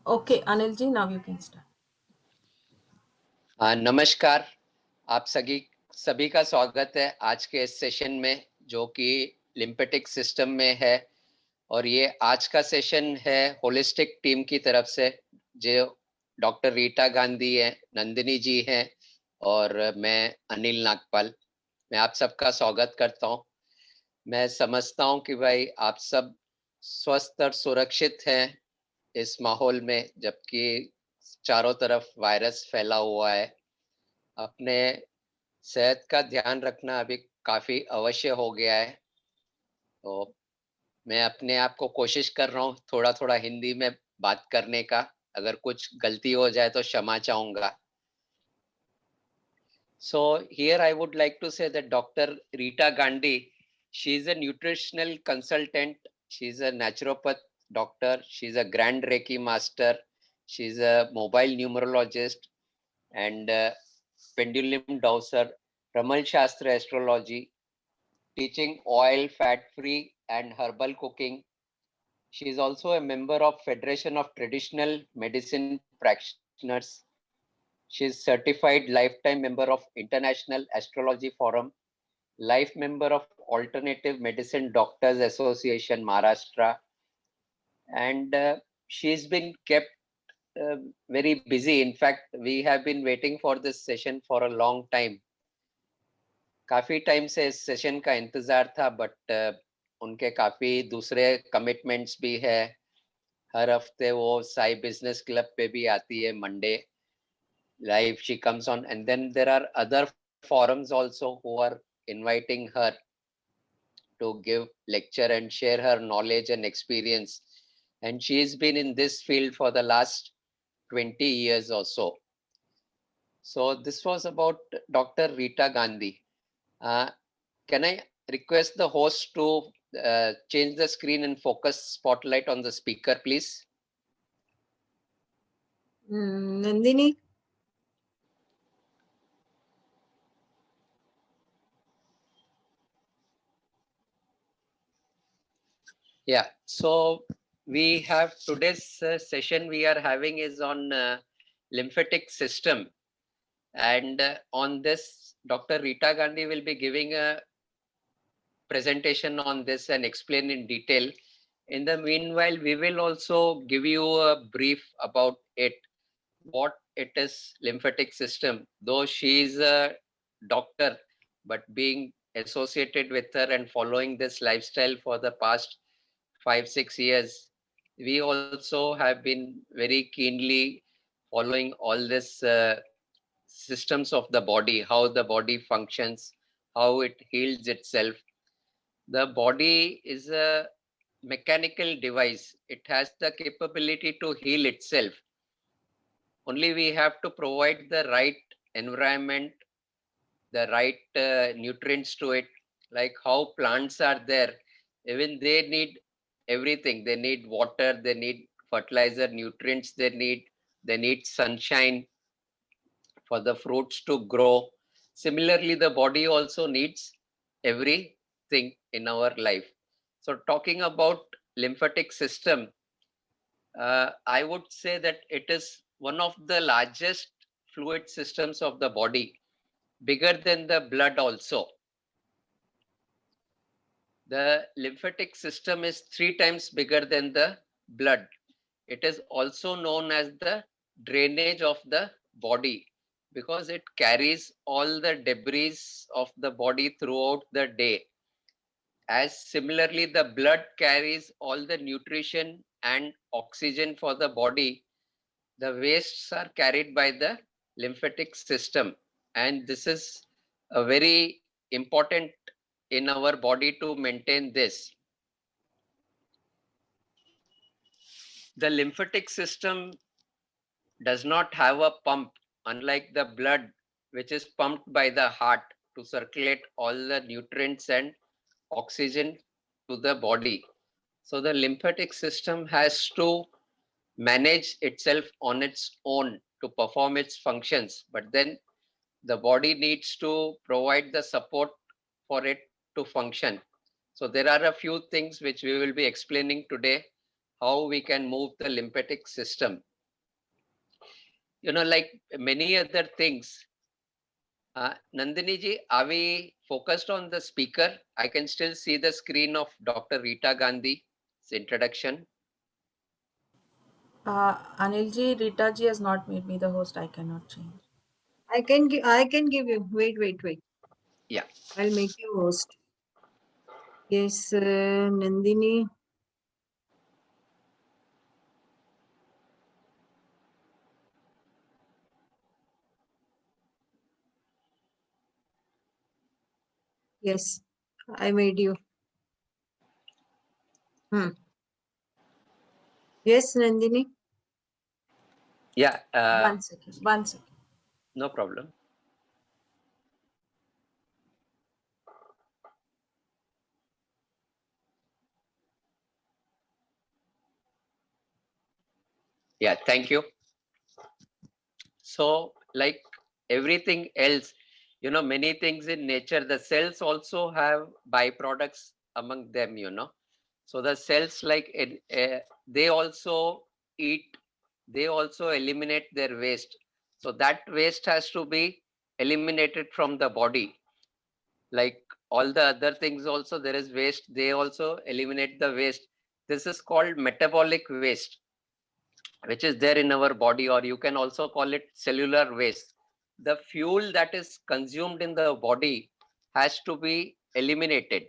Okay, Anilji, now you can start. नमस्कार। आप सभी का स्वागत है आज के इस सेशन में जो कि लिम्फेटिक सिस्टम में है। और ये आज का सेशन है होलिस्टिक टीम की तरफ से, जो डॉक्टर रीटा गांधी है, नंदिनी जी हैं और मैं अनिल नागपाल। मैं आप सबका स्वागत करता हूँ। मैं समझता हूँ कि भाई आप सब स्वस्थ और सुरक्षित हैं इस माहौल में, जबकि चारों तरफ वायरस फैला हुआ है। अपने सेहत का ध्यान रखना अभी काफी अवश्य हो गया है। तो मैं अपने आप को कोशिश कर रहा हूँ थोड़ा थोड़ा हिंदी में बात करने का। अगर कुछ गलती हो जाए तो क्षमा चाहूंगा। So here I would like to say that Dr. Rita Gandhi, she is a nutritional consultant, she is a naturopath doctor, she is a grand Reiki master, she is a mobile numerologist and pendulum dowser, Ramal Shastra astrology, teaching oil, fat-free and herbal cooking. She is also a member of Federation of Traditional Medicine Practitioners. She is certified lifetime member of International Astrology Forum, life member of Alternative Medicine Doctors Association Maharashtra, and she's been kept very busy. In fact, we have been waiting for this session for a long time. काफी time से इस session का इंतजार था, but उनके काफी दूसरे commitments भी है। हर हफ्ते वो साई बिजनेस क्लब पे भी आती है, Monday live she comes on, and then there are other forums also who are inviting her to give lecture and share her knowledge and experience. And she's been in this field for the last 20 years or so. So this was about Dr. Rita Gandhi. Can I request the host to change the screen and focus spotlight on the speaker, please? Nandini. Yeah, so we have today's session we are having is on lymphatic system, and on this Dr. Rita Gandhi will be giving a presentation on this and explain in detail. In the meanwhile, we will also give you a brief about it, what it is lymphatic system. Though she is a doctor, but being associated with her and following this lifestyle for the past 5-6 years, we also have been very keenly following all this systems of the body, how the body functions, how it heals itself. The body is a mechanical device. It has the capability to heal itself. Only we have to provide the right environment, the right nutrients to it, like how plants are there. Even they need everything. They need water, they need fertilizer, nutrients they need sunshine for the fruits to grow. Similarly, the body also needs everything in our life. So talking about lymphatic system, I would say that it is one of the largest fluid systems of the body, bigger than the blood also. The lymphatic system is 3 times bigger than the blood. It is also known as the drainage of the body because it carries all the debris of the body throughout the day. As similarly, the blood carries all the nutrition and oxygen for the body, the wastes are carried by the lymphatic system. And this is a very important in our body to maintain this. The lymphatic system does not have a pump, unlike the blood, which is pumped by the heart to circulate all the nutrients and oxygen to the body. So the lymphatic system has to manage itself on its own to perform its functions, but then the body needs to provide the support for it to function. So there are a few things which we will be explaining today, how we can move the lymphatic system. like many other things. Nandini ji, are we focused on the speaker? I can still see the screen of Dr. Rita Gandhi's introduction. Anil ji, Rita ji has not made me the host. I cannot change. I can give you. Wait. Yeah. I'll make you host. Yes, Nandini. Yes, I made you. Yes, Nandini. Yeah. 1 second. 1 second. No problem. Yeah, thank you. So, like everything else, many things in nature, the cells also have byproducts among them, So the cells, like they also eat, they also eliminate their waste. So that waste has to be eliminated from the body. Like all the other things also, there is waste, they also eliminate the waste. This is called metabolic waste, which is there in our body, or you can also call it cellular waste. The fuel that is consumed in the body has to be eliminated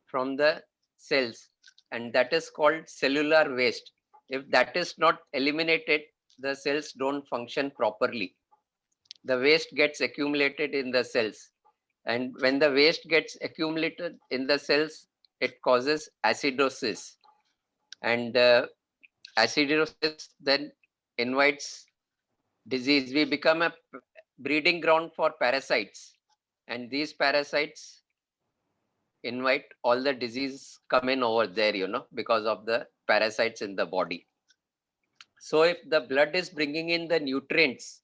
from the cells, and that is called cellular waste. If that is not eliminated, the cells don't function properly. The waste gets accumulated in the cells, and when the waste gets accumulated in the cells, it causes acidosis, and acidosis then invites disease. We become a breeding ground for parasites, and these parasites invite all the disease come in over there, because of the parasites in the body. So if the blood is bringing in the nutrients,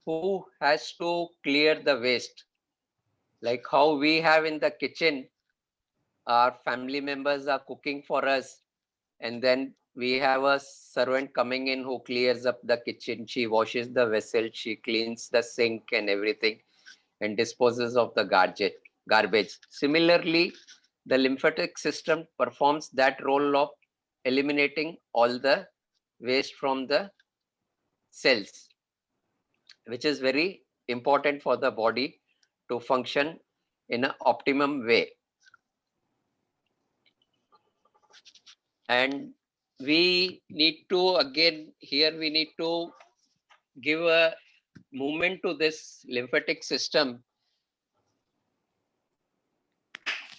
who has to clear the waste? Like how we have in the kitchen, our family members are cooking for us, and then we have a servant coming in who clears up the kitchen. She washes the vessel, she cleans the sink and everything, and disposes of the garbage. Similarly, the lymphatic system performs that role of eliminating all the waste from the cells, which is very important for the body to function in an optimum way. And we need to, again, here we need to give a movement to this lymphatic system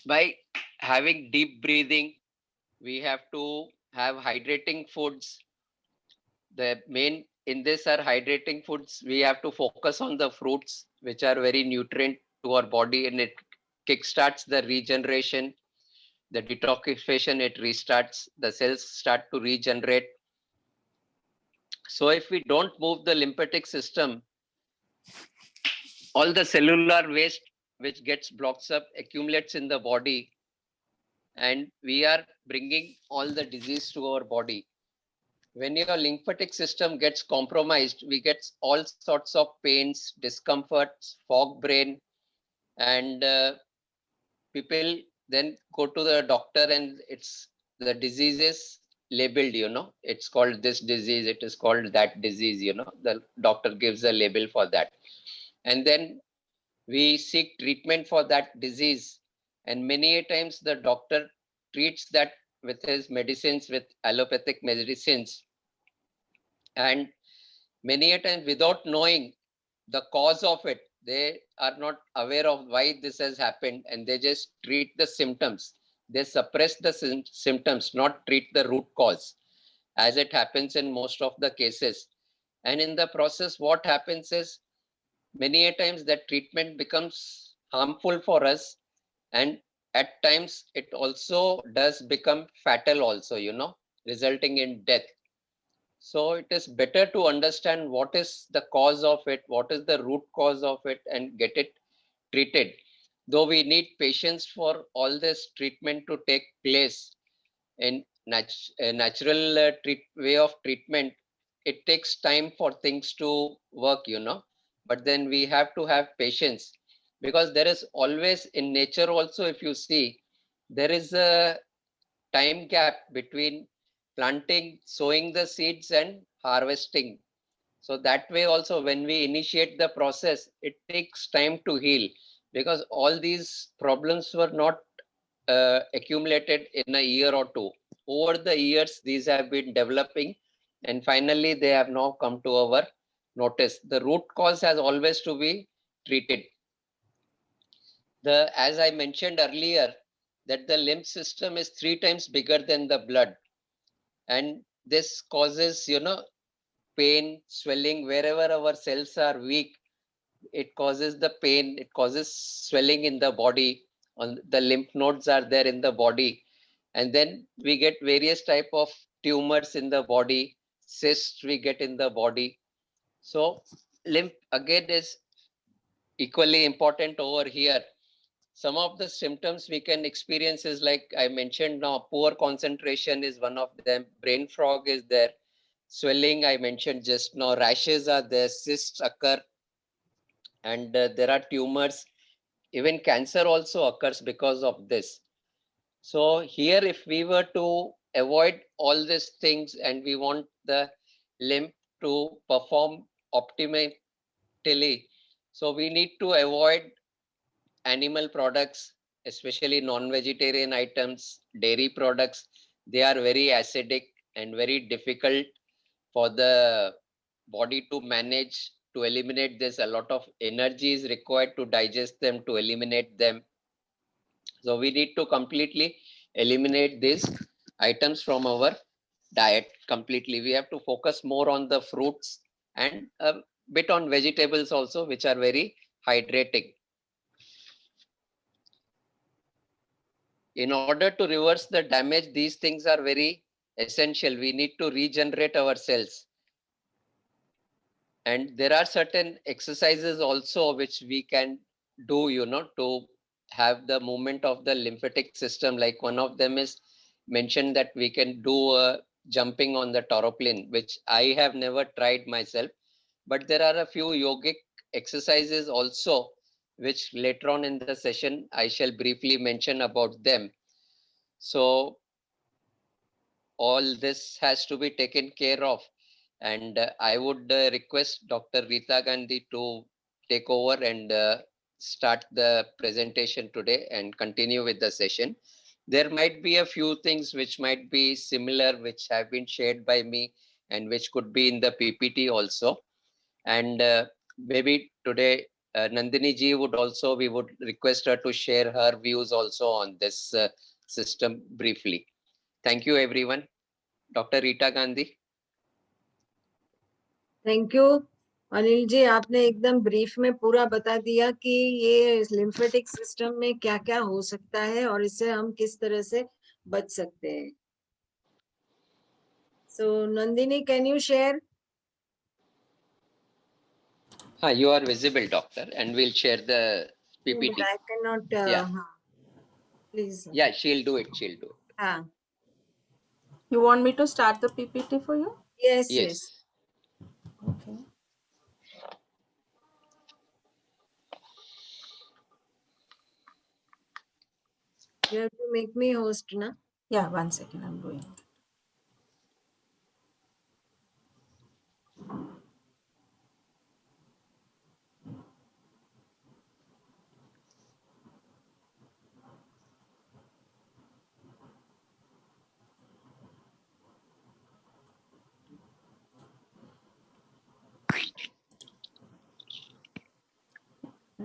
by having deep breathing. We have to have hydrating foods. The main in this are hydrating foods. We have to focus on the fruits, which are very nutrient to our body, and it kickstarts the regeneration, the detoxification. It restarts, the cells start to regenerate. So if we don't move the lymphatic system, all the cellular waste which gets blocked up accumulates in the body, and we are bringing all the disease to our body. When your lymphatic system gets compromised, we get all sorts of pains, discomforts, fog brain, and people then go to the doctor, and it's the disease is labeled, it's called this disease, it is called that disease, the doctor gives a label for that. And then we seek treatment for that disease, and many a times the doctor treats that with his medicines, with allopathic medicines, and many a time without knowing the cause of it, they are not aware of why this has happened, and they just treat the symptoms. They suppress the symptoms, not treat the root cause, as it happens in most of the cases. And in the process, what happens is many a times that treatment becomes harmful for us, and at times it also does become fatal also, resulting in death. So it is better to understand what is the cause of it, what is the root cause of it, and get it treated. Though we need patience for all this treatment to take place in natural way of treatment, it takes time for things to work, but then we have to have patience, because there is always in nature also, if you see, there is a time gap between planting, sowing the seeds and harvesting. So that way also, when we initiate the process, it takes time to heal, because all these problems were not accumulated in a year or two. Over the years, these have been developing, and finally they have now come to our notice. The root cause has always to be treated. As I mentioned earlier, that the lymph system is 3 times bigger than the blood, and this causes, pain, swelling wherever our cells are weak. It causes the pain, it causes swelling in the body. On the lymph nodes are there in the body, and then we get various type of tumors in the body, cysts we get in the body. So lymph again is equally important over here. Some of the symptoms we can experience is, like I mentioned now, poor concentration is one of them, brain fog is there, swelling I mentioned just now, rashes are there, cysts occur, and there are tumors. Even cancer also occurs because of this. So here, if we were to avoid all these things and we want the lymph to perform optimally, so we need to avoid animal products, especially non-vegetarian items, dairy products. They are very acidic and very difficult for the body to manage. To eliminate this, a lot of energy is required to digest them, to eliminate them. So we need to completely eliminate these items from our diet completely. We have to focus more on the fruits and a bit on vegetables also, which are very hydrating. In order to reverse the damage, these things are very essential. We need to regenerate our cells. And there are certain exercises also which we can do, to have the movement of the lymphatic system. Like one of them is mentioned that we can do jumping on the tauroplane, which I have never tried myself. But there are a few yogic exercises also, which later on in the session, I shall briefly mention about them. So all this has to be taken care of. And I would request Dr. Rita Gandhi to take over and start the presentation today and continue with the session. There might be a few things which might be similar, which have been shared by me and which could be in the PPT also. And maybe today, Nandini ji we would request her to share her views also on this system briefly. Thank you, everyone. Dr. Rita Gandhi. Thank you Anil ji, आपने एकदम brief में पूरा बता दिया कि ये lymphatic system में क्या क्या हो सकता है और इससे हम किस तरह से बच सकते हैं. So Nandini, can you share? You are visible, doctor, and we'll share the PPT. I cannot. Yeah. Please. Yeah, she'll do it. हाँ. You want me to start the PPT for you? Yes. Okay. You have to make me host, na? Yeah, 1 second, I'm doing it.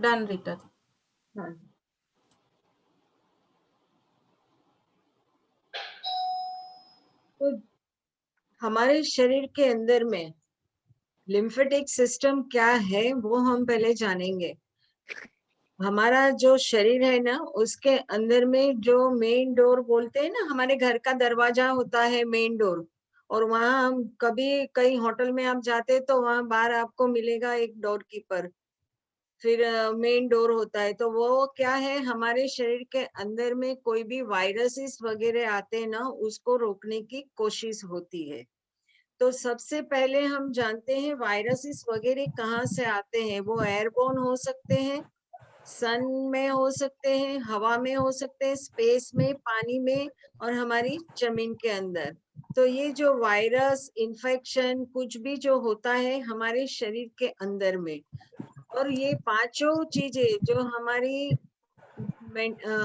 Done, Rita. हाँ. तो हमारे शरीर के अंदर में lymphatic system क्या है वो हम पहले जानेंगे. हमारा जो शरीर है ना, उसके अंदर में जो मेन डोर बोलते हैं ना, हमारे घर का दरवाजा होता है मेन डोर. और वहां हम कभी कहीं होटल में आप जाते तो वहां बाहर आपको मिलेगा एक डोर कीपर, फिर मेन डोर होता है. तो वो क्या है, हमारे शरीर के अंदर में कोई भी वायरसेस वगैरह आते हैं ना, उसको रोकने की कोशिश होती है. तो सबसे पहले हम जानते हैं वायरसेस वगैरह कहाँ से आते हैं। वो एयरबोर्न हो सकते हैं, सन में हो सकते हैं, हवा में हो सकते हैं, स्पेस में, पानी में, और हमारी जमीन के अंदर। तो ये जो वायरस इन्फेक्शन कुछ भी जो होता है हमारे शरीर के अंदर में, और ये पांचों चीजें जो हमारी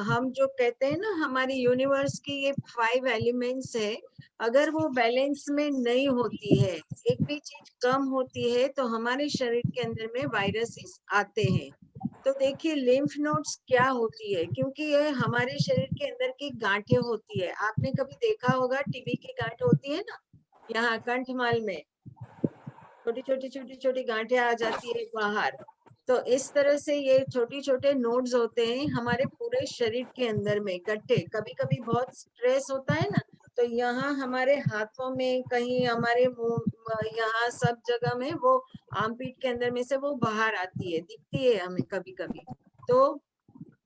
हम जो कहते हैं ना हमारी यूनिवर्स की ये 5 एलिमेंट्स है, अगर वो बैलेंस में नहीं होती है, एक भी चीज कम होती है, तो हमारे शरीर के अंदर में वायरसेस आते हैं। तो देखिए लिम्फ नोड्स क्या होती है, क्योंकि ये हमारे शरीर के अंदर की गांठें होती है। आपने कभी देखा होगा टीबी की गांठ होती है ना, यहाँ कंठमाल में छोटी छोटी गांठें आ जाती है बाहर। तो इस तरह से ये छोटी छोटे नोड्स होते हैं हमारे पूरे शरीर के अंदर में इकट्ठे। कभी कभी बहुत स्ट्रेस होता है ना, तो यहाँ हमारे हाथों में, कहीं हमारे मुंह, यहाँ सब जगह में वो आर्मपीट के अंदर में से वो बाहर आती है, दिखती है हमें कभी कभी। तो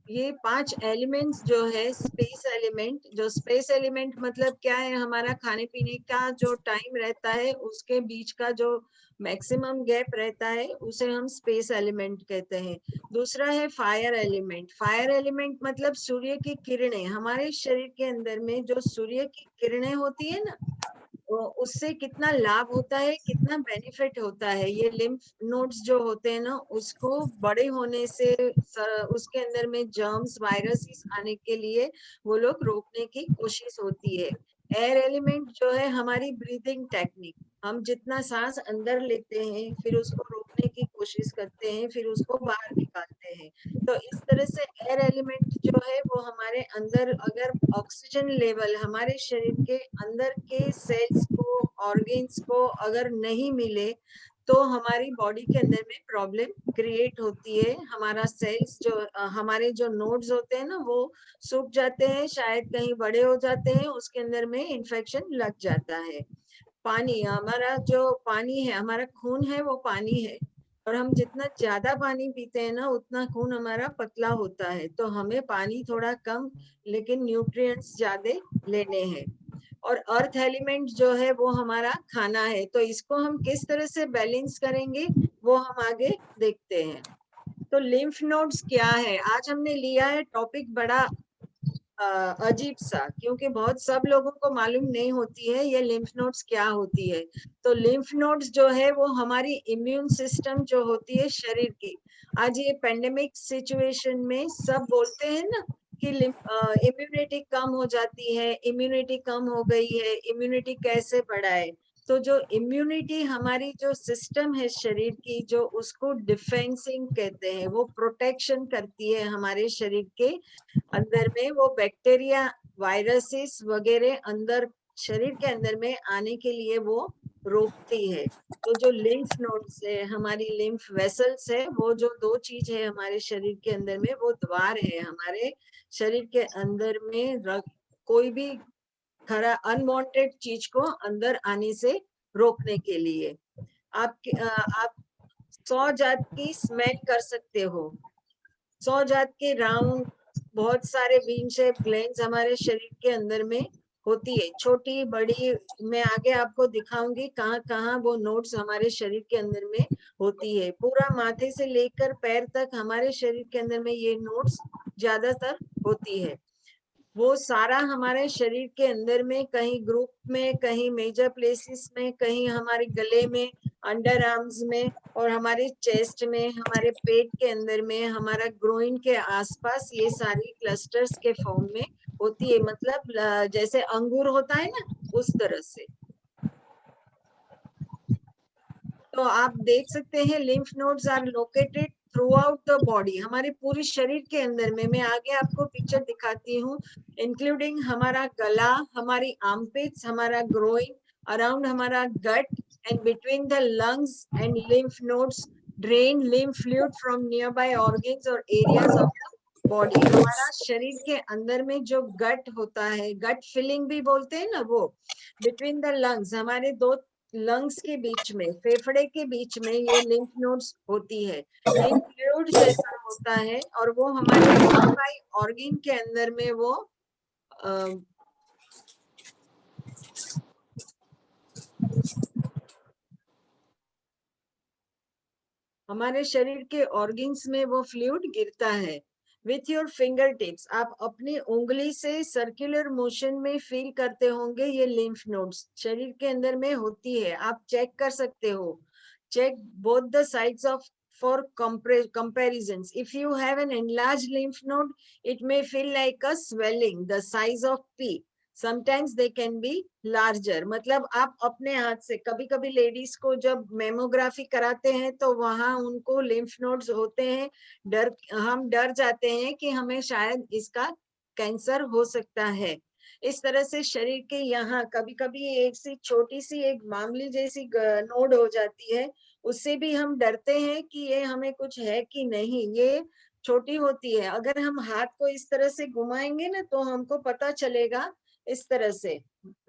ये 5 एलिमेंट्स जो है स्पेस एलिमेंट, जो स्पेस एलिमेंट मतलब क्या है, हमारा खाने पीने का जो टाइम रहता है उसके बीच का जो मैक्सिमम गैप रहता है उसे हम स्पेस एलिमेंट कहते हैं। दूसरा है फायर एलिमेंट। फायर एलिमेंट मतलब सूर्य की किरणें, हमारे शरीर के अंदर में जो सूर्य की किरणें होती है ना, उससे कितना लाभ होता है, कितना बेनिफिट होता है। ये लिम्फ नोड्स जो होते हैं ना, उसको बड़े होने से उसके अंदर में जर्म्स वायरसेस आने के लिए वो लोग रोकने की कोशिश होती है। एयर एलिमेंट जो है हमारी ब्रीथिंग टेक्निक, हम जितना सांस अंदर लेते हैं फिर उसको रोकने की कोशिश करते हैं, फिर उसको बाहर निकालते हैं। तो इस तरह से एयर एलिमेंट जो है वो हमारे अंदर, अगर ऑक्सीजन लेवल हमारे शरीर के अंदर के सेल्स को, ऑर्गन्स को अगर नहीं मिले, तो हमारी बॉडी के अंदर में प्रॉब्लम क्रिएट होती है। हमारा सेल्स जो हमारे जो नोड्स होते हैं ना वो सूख जाते हैं, शायद कहीं बड़े हो जाते हैं, उसके अंदर में इन्फेक्शन लग जाता है। पानी, हमारा जो पानी है, हमारा खून है वो पानी है, और हम जितना ज्यादा पानी पीते हैं ना उतना खून हमारा पतला होता है। तो हमें पानी थोड़ा कम लेकिन न्यूट्रिएंट्स ज्यादा लेने हैं। और अर्थ एलिमेंट जो है वो हमारा खाना है। तो इसको हम किस तरह से बैलेंस करेंगे वो हम आगे देखते हैं। तो लिम्फ नोड्स क्या है, आज हमने लिया है टॉपिक बड़ा अजीब सा, क्योंकि बहुत सब लोगों को मालूम नहीं होती है ये लिम्फ नोड्स क्या होती है। तो लिम्फ नोड्स जो है वो हमारी इम्यून सिस्टम जो होती है शरीर की, आज ये पेंडेमिक सिचुएशन में सब बोलते हैं ना कि इम्यूनिटी कम हो जाती है, इम्यूनिटी कम हो गई है, इम्यूनिटी कैसे बढ़ाए। तो जो इम्यूनिटी हमारी जो सिस्टम है शरीर की, जो उसको डिफेंसिंग कहते हैं, वो प्रोटेक्शन करती है हमारे शरीर के अंदर में, वो बैक्टीरिया वायरसेस वगैरह अंदर शरीर के अंदर में आने के लिए वो रोकती है। तो जो लिम्फ नोड्स है, हमारी लिम्फ वेसल्स है, वो जो 2 चीज है हमारे शरीर के अंदर में, वो द्वार है हमारे शरीर के अंदर में कोई भी खरा अनवांटेड चीज को अंदर आने से रोकने के लिए। आप 100 जात की स्मेल कर सकते हो, 100 जात के राउंड बहुत सारे बीन शेप ग्लैंड्स हमारे शरीर के अंदर में होती है, छोटी बड़ी। मैं आगे आपको दिखाऊंगी कहाँ कहाँ वो नोड्स हमारे शरीर के अंदर में होती है। पूरा माथे से लेकर पैर तक हमारे शरीर के अंदर में ये नोड्स ज्यादातर होती है। वो सारा हमारे शरीर के अंदर में, कहीं ग्रुप में, कहीं मेजर प्लेसेस में, कहीं हमारे गले में, अंडर आर्म्स में, और हमारे चेस्ट में, हमारे पेट के अंदर में, हमारा ग्रोइन के आसपास, ये सारी क्लस्टर्स के फॉर्म में होती है। मतलब जैसे अंगूर होता है ना, उस तरह से। तो आप देख सकते हैं lymph nodes are located throughout the body, हमारे पूरे शरीर के अंदर में। मैं आगे आपको पिक्चर दिखाती हूँ, इंक्लूडिंग हमारा गला, हमारी आर्मपिट्स, हमारा ग्रोइन, अराउंड हमारा gut, and between the lungs and lymph nodes drain lymph fluid from nearby organs और एरियाज ऑफ द बॉडी। हमारा शरीर के अंदर में जो गट होता है, गट फिलिंग भी बोलते हैं ना, वो बिटवीन द लंग्स, हमारे 2 लंग्स के बीच में, फेफड़े के बीच में ये लिम्फ नोड्स होती है। लिम्फ फ्लूइड जैसा होता है, और वो हमारे नियर ऑर्गन के अंदर में वो हमारे शरीर के ऑर्गन्स में वो फ्लूइड गिरता है। विथ योर फिंगर टिप्स आप अपनी उंगली से सर्कुलर मोशन में फील करते होंगे ये लिम्फ नोड्स शरीर के अंदर में होती है। आप चेक कर सकते हो। Check both the sides of for comparisons. If you have an enlarged lymph node, it may feel like a swelling the size of pea. Sometimes they can be larger. मतलब आप अपने हाथ से कभी कभी लेडीज को जब मेमोग्राफी कराते हैं तो वहां उनको लिम्फ नोड्स होते हैं, हम डर जाते हैं कि हमें शायद इसका कैंसर हो सकता है। इस तरह से शरीर के यहाँ कभी कभी एक सी छोटी सी एक मामूली जैसी नोड हो जाती है, उससे भी हम डरते हैं कि ये हमें कुछ है कि नहीं। ये छोटी होती है, अगर हम हाथ को इस तरह से घुमाएंगे ना तो हमको पता चलेगा इस तरह से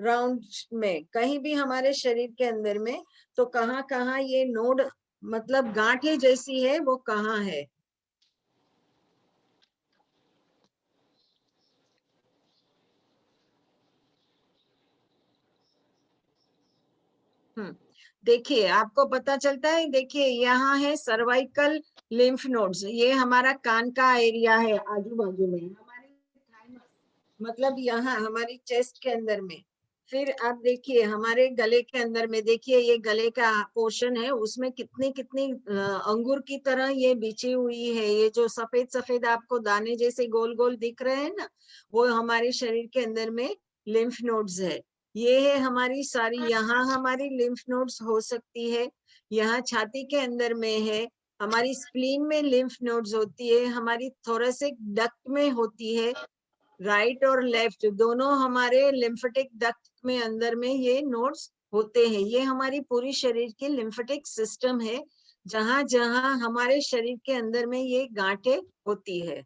राउंड में कहीं भी हमारे शरीर के अंदर में, तो कहाँ कहाँ ये नोड मतलब गांठें जैसी है वो कहाँ है। देखिए आपको पता चलता है, देखिए यहाँ है सर्वाइकल लिम्फ नोड्स, ये हमारा कान का एरिया है आजू बाजू में, हमारी thymus, मतलब यहाँ हमारी चेस्ट के अंदर में। फिर आप देखिए हमारे गले के अंदर में, देखिए ये गले का पोर्शन है, उसमें कितनी कितनी अंगूर की तरह ये बिछी हुई है। ये जो सफेद सफेद आपको दाने जैसे गोल गोल दिख रहे हैं ना, वो हमारे शरीर के अंदर में लिम्फ नोड्स है। ये है हमारी सारी, यहाँ हमारी लिम्फ नोड्स हो सकती है, यहाँ छाती के अंदर में है, हमारी स्प्लीन में लिम्फ नोड्स होती है, हमारी थोरेसिक डक्ट में होती है, राइट और लेफ्ट दोनों हमारे लिम्फेटिक डक्ट में अंदर में ये नोड्स होते हैं। ये हमारी पूरी शरीर की लिम्फेटिक सिस्टम है, जहां जहां हमारे शरीर के अंदर में ये गांठें होती है।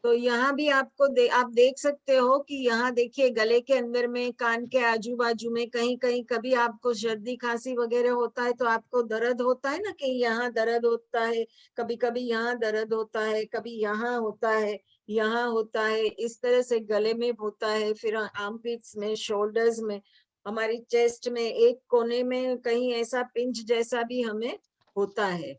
तो यहाँ भी आपको आप देख सकते हो कि यहाँ देखिए गले के अंदर में, कान के आजू बाजू में कहीं कहीं कभी आपको सर्दी खांसी वगैरह होता है तो आपको दर्द होता है ना, कि यहाँ दर्द होता है, कभी कभी यहाँ दर्द होता है, कभी यहाँ होता है, यहाँ होता है, इस तरह से गले में होता है, फिर आर्मपिट्स में, शोल्डर्स में, हमारी चेस्ट में, एक कोने में कहीं ऐसा पिंच जैसा भी हमें होता है।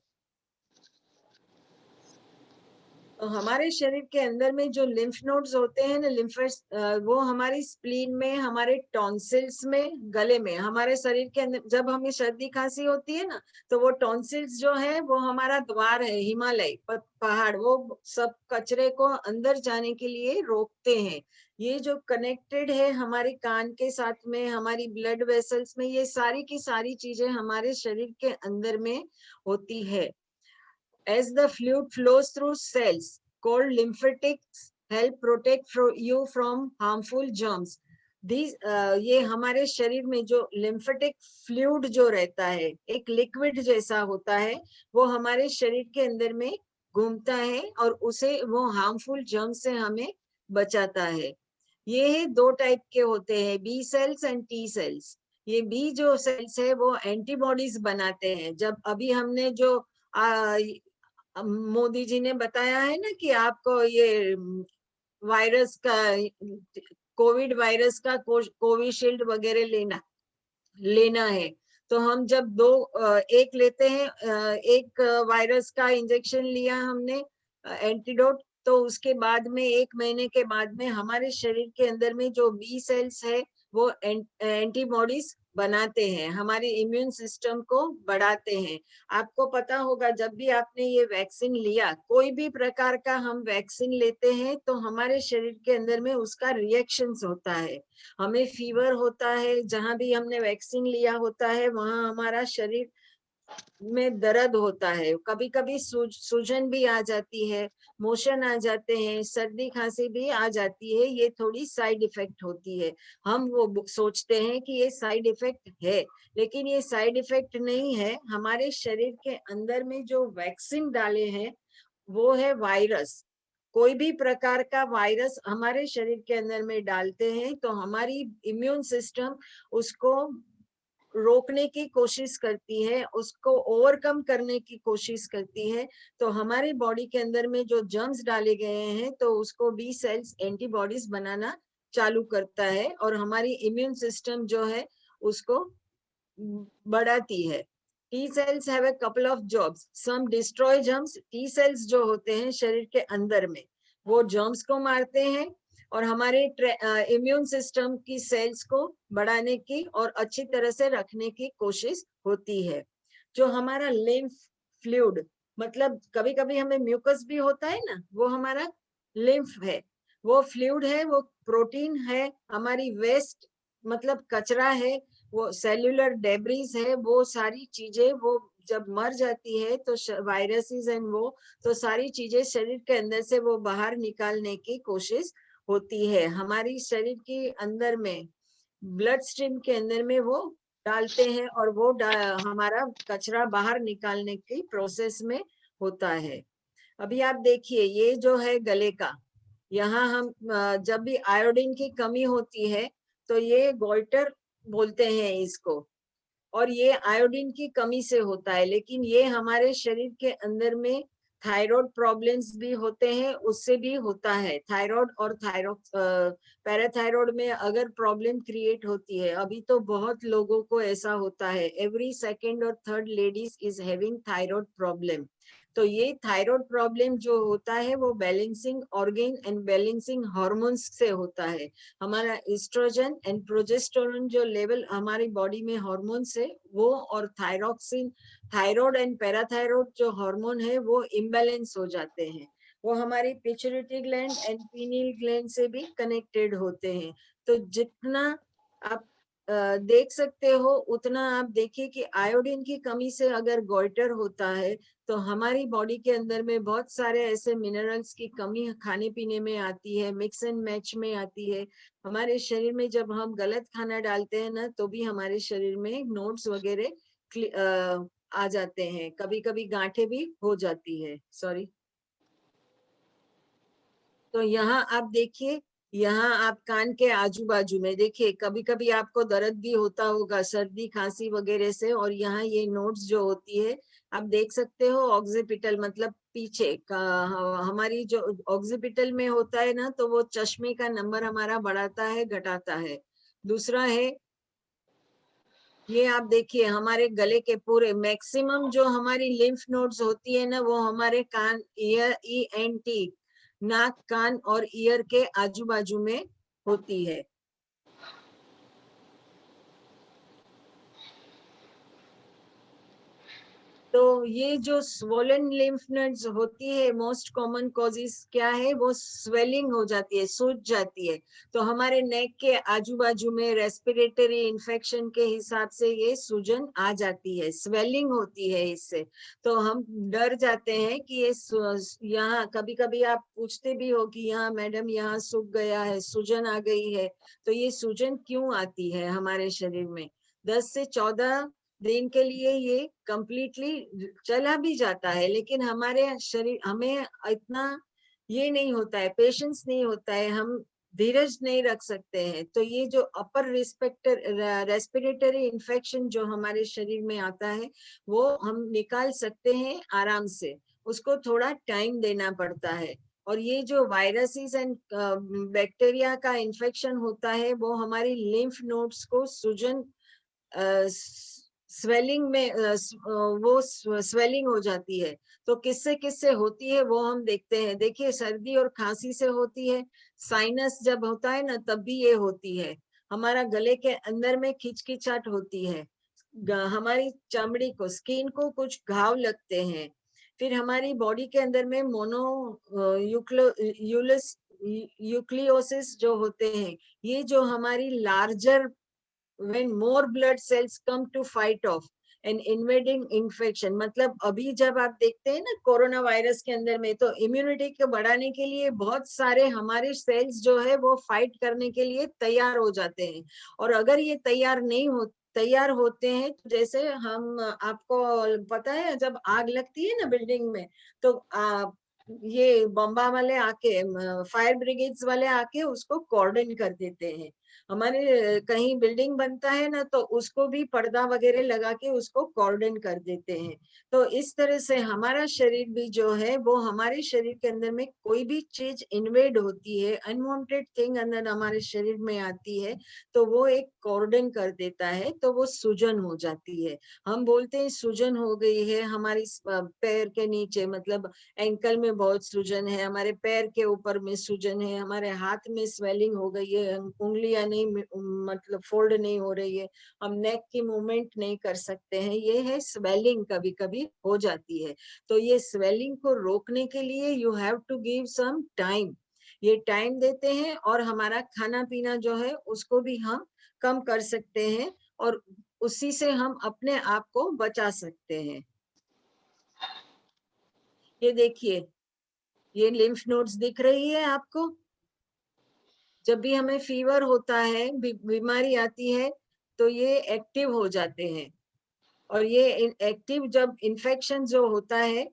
तो हमारे शरीर के अंदर में जो लिम्फ नोड्स होते हैं ना, लिम्फेट्स, वो हमारी स्प्लीन में, हमारे टॉन्सिल्स में, गले में, हमारे शरीर के अंदर जब हमें सर्दी खांसी होती है ना, तो वो टॉन्सिल्स जो है वो हमारा द्वार है, हिमालय पहाड़, वो सब कचरे को अंदर जाने के लिए रोकते हैं। ये जो कनेक्टेड है हमारे कान के साथ में, हमारी ब्लड वेसल्स में, ये सारी की सारी चीजें हमारे शरीर के अंदर में होती है। As the fluid flows through cells called lymphatics help protect you from harmful germs. These ये हमारे शरीर में जो लिम्फेटिक फ्लूइड जो रहता है, एक लिक्विड जैसा होता है, वो हमारे शरीर के अंदर में घूमता है और उसे वो हार्मफुल जर्म से हमें बचाता है। ये दो टाइप के होते हैं, B cells and T cells. ये बी जो सेल्स है वो एंटीबॉडीज बनाते हैं। जब अभी हमने जो मोदी जी ने बताया है ना कि आपको ये वायरस का, कोविड वायरस का कोविशील्ड वगैरह लेना है, तो हम जब एक लेते हैं, एक वायरस का इंजेक्शन लिया हमने, एंटीडोट, तो उसके बाद में 1 महीने के बाद में हमारे शरीर के अंदर में जो बी सेल्स है वो एंटीबॉडीज बनाते हैं, हमारे इम्यून सिस्टम को बढ़ाते हैं। आपको पता होगा जब भी आपने ये वैक्सीन लिया, कोई भी प्रकार का हम वैक्सीन लेते हैं तो हमारे शरीर के अंदर में उसका रिएक्शंस होता है, हमें फीवर होता है, जहां भी हमने वैक्सीन लिया होता है वहां हमारा शरीर में दर्द होता है, कभी कभी सूजन भी आ जाती है, मोशन आ जाते हैं, सर्दी खांसी भी आ जाती है। ये थोड़ी साइड इफेक्ट होती है, हम वो सोचते हैं कि ये साइड इफेक्ट है, लेकिन ये साइड इफेक्ट नहीं है। हमारे शरीर के अंदर में जो वैक्सीन डाले हैं वो है वायरस। कोई भी प्रकार का वायरस हमारे शरीर के अंदर में डालते हैं तो हमारी इम्यून सिस्टम उसको रोकने की कोशिश करती है, उसको ओवरकम करने की कोशिश करती है। तो हमारी बॉडी के अंदर में जो जर्म्स डाले गए हैं तो उसको बी सेल्स एंटीबॉडीज बनाना चालू करता है और हमारी इम्यून सिस्टम जो है उसको बढ़ाती है। T cells have a couple of jobs. Some destroy germs. T cells जो होते हैं शरीर के अंदर में, वो germs को मारते हैं और हमारे इम्यून सिस्टम की सेल्स को बढ़ाने की और अच्छी तरह से रखने की कोशिश होती है. जो हमारा लिम्फ फ्लूइड, मतलब कभी कभी हमें म्यूकस भी होता है ना, वो हमारा लिम्फ है, वो फ्लूइड है, वो प्रोटीन है, हमारी वेस्ट मतलब कचरा है, वो सेल्यूलर डेब्रीज है, वो सारी चीजें वो जब मर जाती है तो वायरसेस एंड वो तो सारी चीजें शरीर के अंदर से वो बाहर निकालने की कोशिश होती है. हमारी शरीर के अंदर में ब्लड स्ट्रीम के अंदर में वो डालते हैं और वो हमारा कचरा बाहर निकालने की प्रोसेस में होता है. अभी आप देखिए ये जो है गले का, यहाँ हम जब भी आयोडीन की कमी होती है तो ये गोइटर बोलते हैं इसको, और ये आयोडीन की कमी से होता है. लेकिन ये हमारे शरीर के अंदर में थायराइड प्रॉब्लम्स भी होते हैं, उससे भी होता है. थायराइड और पैराथायराइड में अगर प्रॉब्लम क्रिएट होती है, अभी तो बहुत लोगों को ऐसा होता है, एवरी सेकेंड और third ladies is having thyroid problem. तो ये थायराइड प्रॉब्लम जो होता है वो balancing organ and balancing hormones से होता है. हमारा एस्ट्रोजन एंड प्रोजेस्टेरोन जो लेवल हमारी बॉडी में हार्मोन्स है वो, और थायरोक्सिन, थायराइड एंड पैराथायराइड जो हार्मोन है वो इम्बैलेंस हो जाते हैं. वो हमारी pituitary gland and pineal gland से भी कनेक्टेड होते हैं. तो जितना आप देख सकते हो उतना आप देखिए कि आयोडीन की कमी से अगर गोइटर होता है तो हमारी बॉडी के अंदर में बहुत सारे ऐसे मिनरल्स की कमी खाने पीने में आती है, मिक्स एंड मैच में आती है. हमारे शरीर में जब हम गलत खाना डालते हैं ना तो भी हमारे शरीर में नोड्स वगैरह आ जाते हैं, कभी कभी गांठें भी हो जाती है. सॉरी. तो यहाँ आप देखिए, यहाँ आप कान के आजू बाजू में देखिए, कभी कभी आपको दर्द भी होता होगा सर्दी खांसी वगैरह से, और यहाँ ये नोड्स जो होती है आप देख सकते हो. ऑक्सीपिटल मतलब पीछे का, हमारी जो ऑक्सीपिटल में होता है ना तो वो चश्मे का नंबर हमारा बढ़ाता है घटाता है. दूसरा है ये आप देखिए हमारे गले के पूरे मैक्सिमम जो हमारी लिम्फ नोड्स होती है ना वो हमारे कान, ईयर, ENT, नाक कान और ईयर के आजू बाजू में होती है. तो ये जो स्वोलन लिम्फ नोड्स होती है, मोस्ट कॉमन कॉजेस क्या है, वो स्वेलिंग हो जाती है, सूज जाती है. तो हमारे नेक के आजू बाजू में रेस्पिरेटरी इन्फेक्शन के हिसाब से ये सूजन आ जाती है, स्वेलिंग होती है इससे. तो हम डर जाते हैं कि ये यहाँ कभी कभी आप पूछते भी हो कि यहाँ मैडम यहाँ सूख गया है, सूजन आ गई है. तो ये सूजन क्यों आती है हमारे शरीर में? 10 से 14 दिन के लिए ये कंप्लीटली चला भी जाता है, लेकिन हमारे शरीर हमें इतना ये नहीं होता है, पेशेंस नहीं होता है, हम धीरज नहीं रख सकते हैं. तो ये जो अपर रेस्पिरेटरी इन्फेक्शन जो हमारे शरीर में आता है वो हम निकाल सकते हैं आराम से, उसको थोड़ा टाइम देना पड़ता है. और ये जो वायरसेस एंड बैक्टीरिया का इन्फेक्शन होता है वो हमारी लिम्फ नोड्स को सूजन स्वेलिंग में वो स्वेलिंग हो जाती है. तो किससे किससे होती है वो हम देखते हैं. देखिए सर्दी और खांसी से होती है, साइनस जब होता है ना तब भी ये होती है. हमारा गले के अंदर में खिचखिचाहट होती है, हमारी चमड़ी को, स्किन को कुछ घाव लगते हैं. फिर हमारी बॉडी के अंदर में यूक्लियोसिस जो होते हैं, ये जो हमारी larger when more blood cells come to fight off an invading infection, मतलब अभी जब आप देखते हैं ना कोरोना वायरस के अंदर में, तो इम्यूनिटी को बढ़ाने के लिए बहुत सारे हमारे सेल्स जो है वो फाइट करने के लिए तैयार हो जाते हैं. और अगर ये तैयार होते हैं तो जैसे हम, आपको पता है जब आग लगती है ना बिल्डिंग में तो ये बम्बा वाले आके, फायर ब्रिगेड्स वाले आके उसको कॉर्डन कर देते हैं. हमारे कहीं बिल्डिंग बनता है ना, तो उसको भी पर्दा वगैरह लगा के उसको कॉर्डन कर देते हैं। तो इस तरह से हमारा शरीर भी जो है वो हमारे शरीर के अंदर में कोई भी चीज इन्वेड होती है, अनवांटेड थिंग अंदर हमारे शरीर में आती है, तो वो एक कॉर्डन कर देता है, तो वो सूजन हो जाती है। हम बोलते हैं सूजन हो गई है हमारी पैर के नीचे, मतलब एंकल में बहुत सूजन है, हमारे पैर के ऊपर में सूजन है, हमारे हाथ में स्वेलिंग हो गई है, उंगलियां नहीं मतलब फोल्ड नहीं हो रही है, हम नेक की मूवमेंट नहीं कर सकते हैं, ये है स्वेलिंग कभी कभी हो जाती है। तो ये स्वेलिंग को रोकने के लिए you have to give some time, ये टाइम देते हैं, और हमारा खाना पीना जो है उसको भी हम कम कर सकते हैं, और उसी से हम अपने आप को बचा सकते हैं। ये देखिए, ये लिम्फ नोड्स दिख रही है आपको। जब भी हमें फीवर होता है, बीमारी आती है, तो ये एक्टिव हो जाते हैं, और ये एक्टिव जब इन्फेक्शन जो होता है,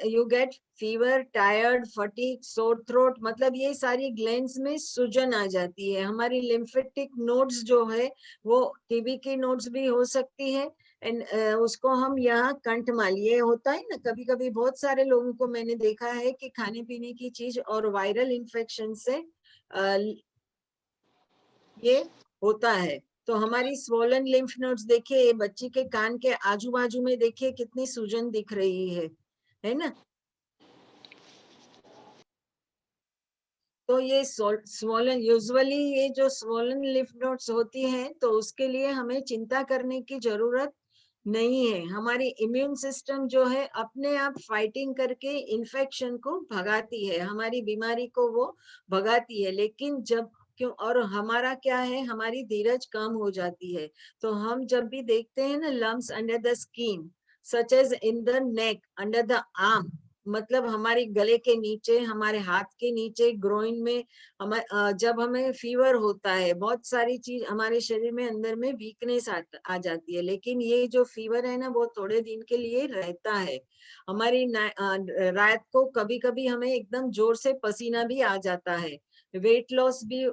you get fever, tired, fatigue, sore throat, मतलब ये सारी ग्लैंड्स में सूजन आ जाती है। हमारी लिम्फेटिक नोड्स जो है वो टीबी की नोड्स भी हो सकती है, एंड उसको हम यहाँ कंठमाली, ये होता है ना, कभी कभी बहुत सारे लोगों को मैंने देखा है कि खाने पीने की चीज और वायरल इन्फेक्शन से ये होता है। तो हमारी स्वोलन लिम्फ नोड्स देखिए, ये बच्ची के कान के आजू बाजू में देखिए कितनी सूजन दिख रही है ना। तो ये स्वोलन, यूजुअली ये जो स्वोलन लिम्फ नोड्स होती हैं, तो उसके लिए हमें चिंता करने की जरूरत नहीं है। हमारी इम्यून सिस्टम जो है अपने आप फाइटिंग करके इन्फेक्शन को भगाती है, हमारी बीमारी को वो भगाती है। लेकिन जब क्यों, और हमारा क्या है, हमारी धीरज कम हो जाती है। तो हम जब भी देखते हैं ना lumps under the skin, such as in the neck, under the arm, मतलब हमारे गले के नीचे, हमारे हाथ के नीचे, ग्रोइन में, जब हमें फीवर होता है, बहुत सारी चीज हमारे शरीर में अंदर में वीकनेस आ जाती है, लेकिन ये जो फीवर है ना वो थोड़े दिन के लिए रहता है। हमारी रात को कभी कभी हमें एकदम जोर से पसीना भी आ जाता है, वेट लॉस भी,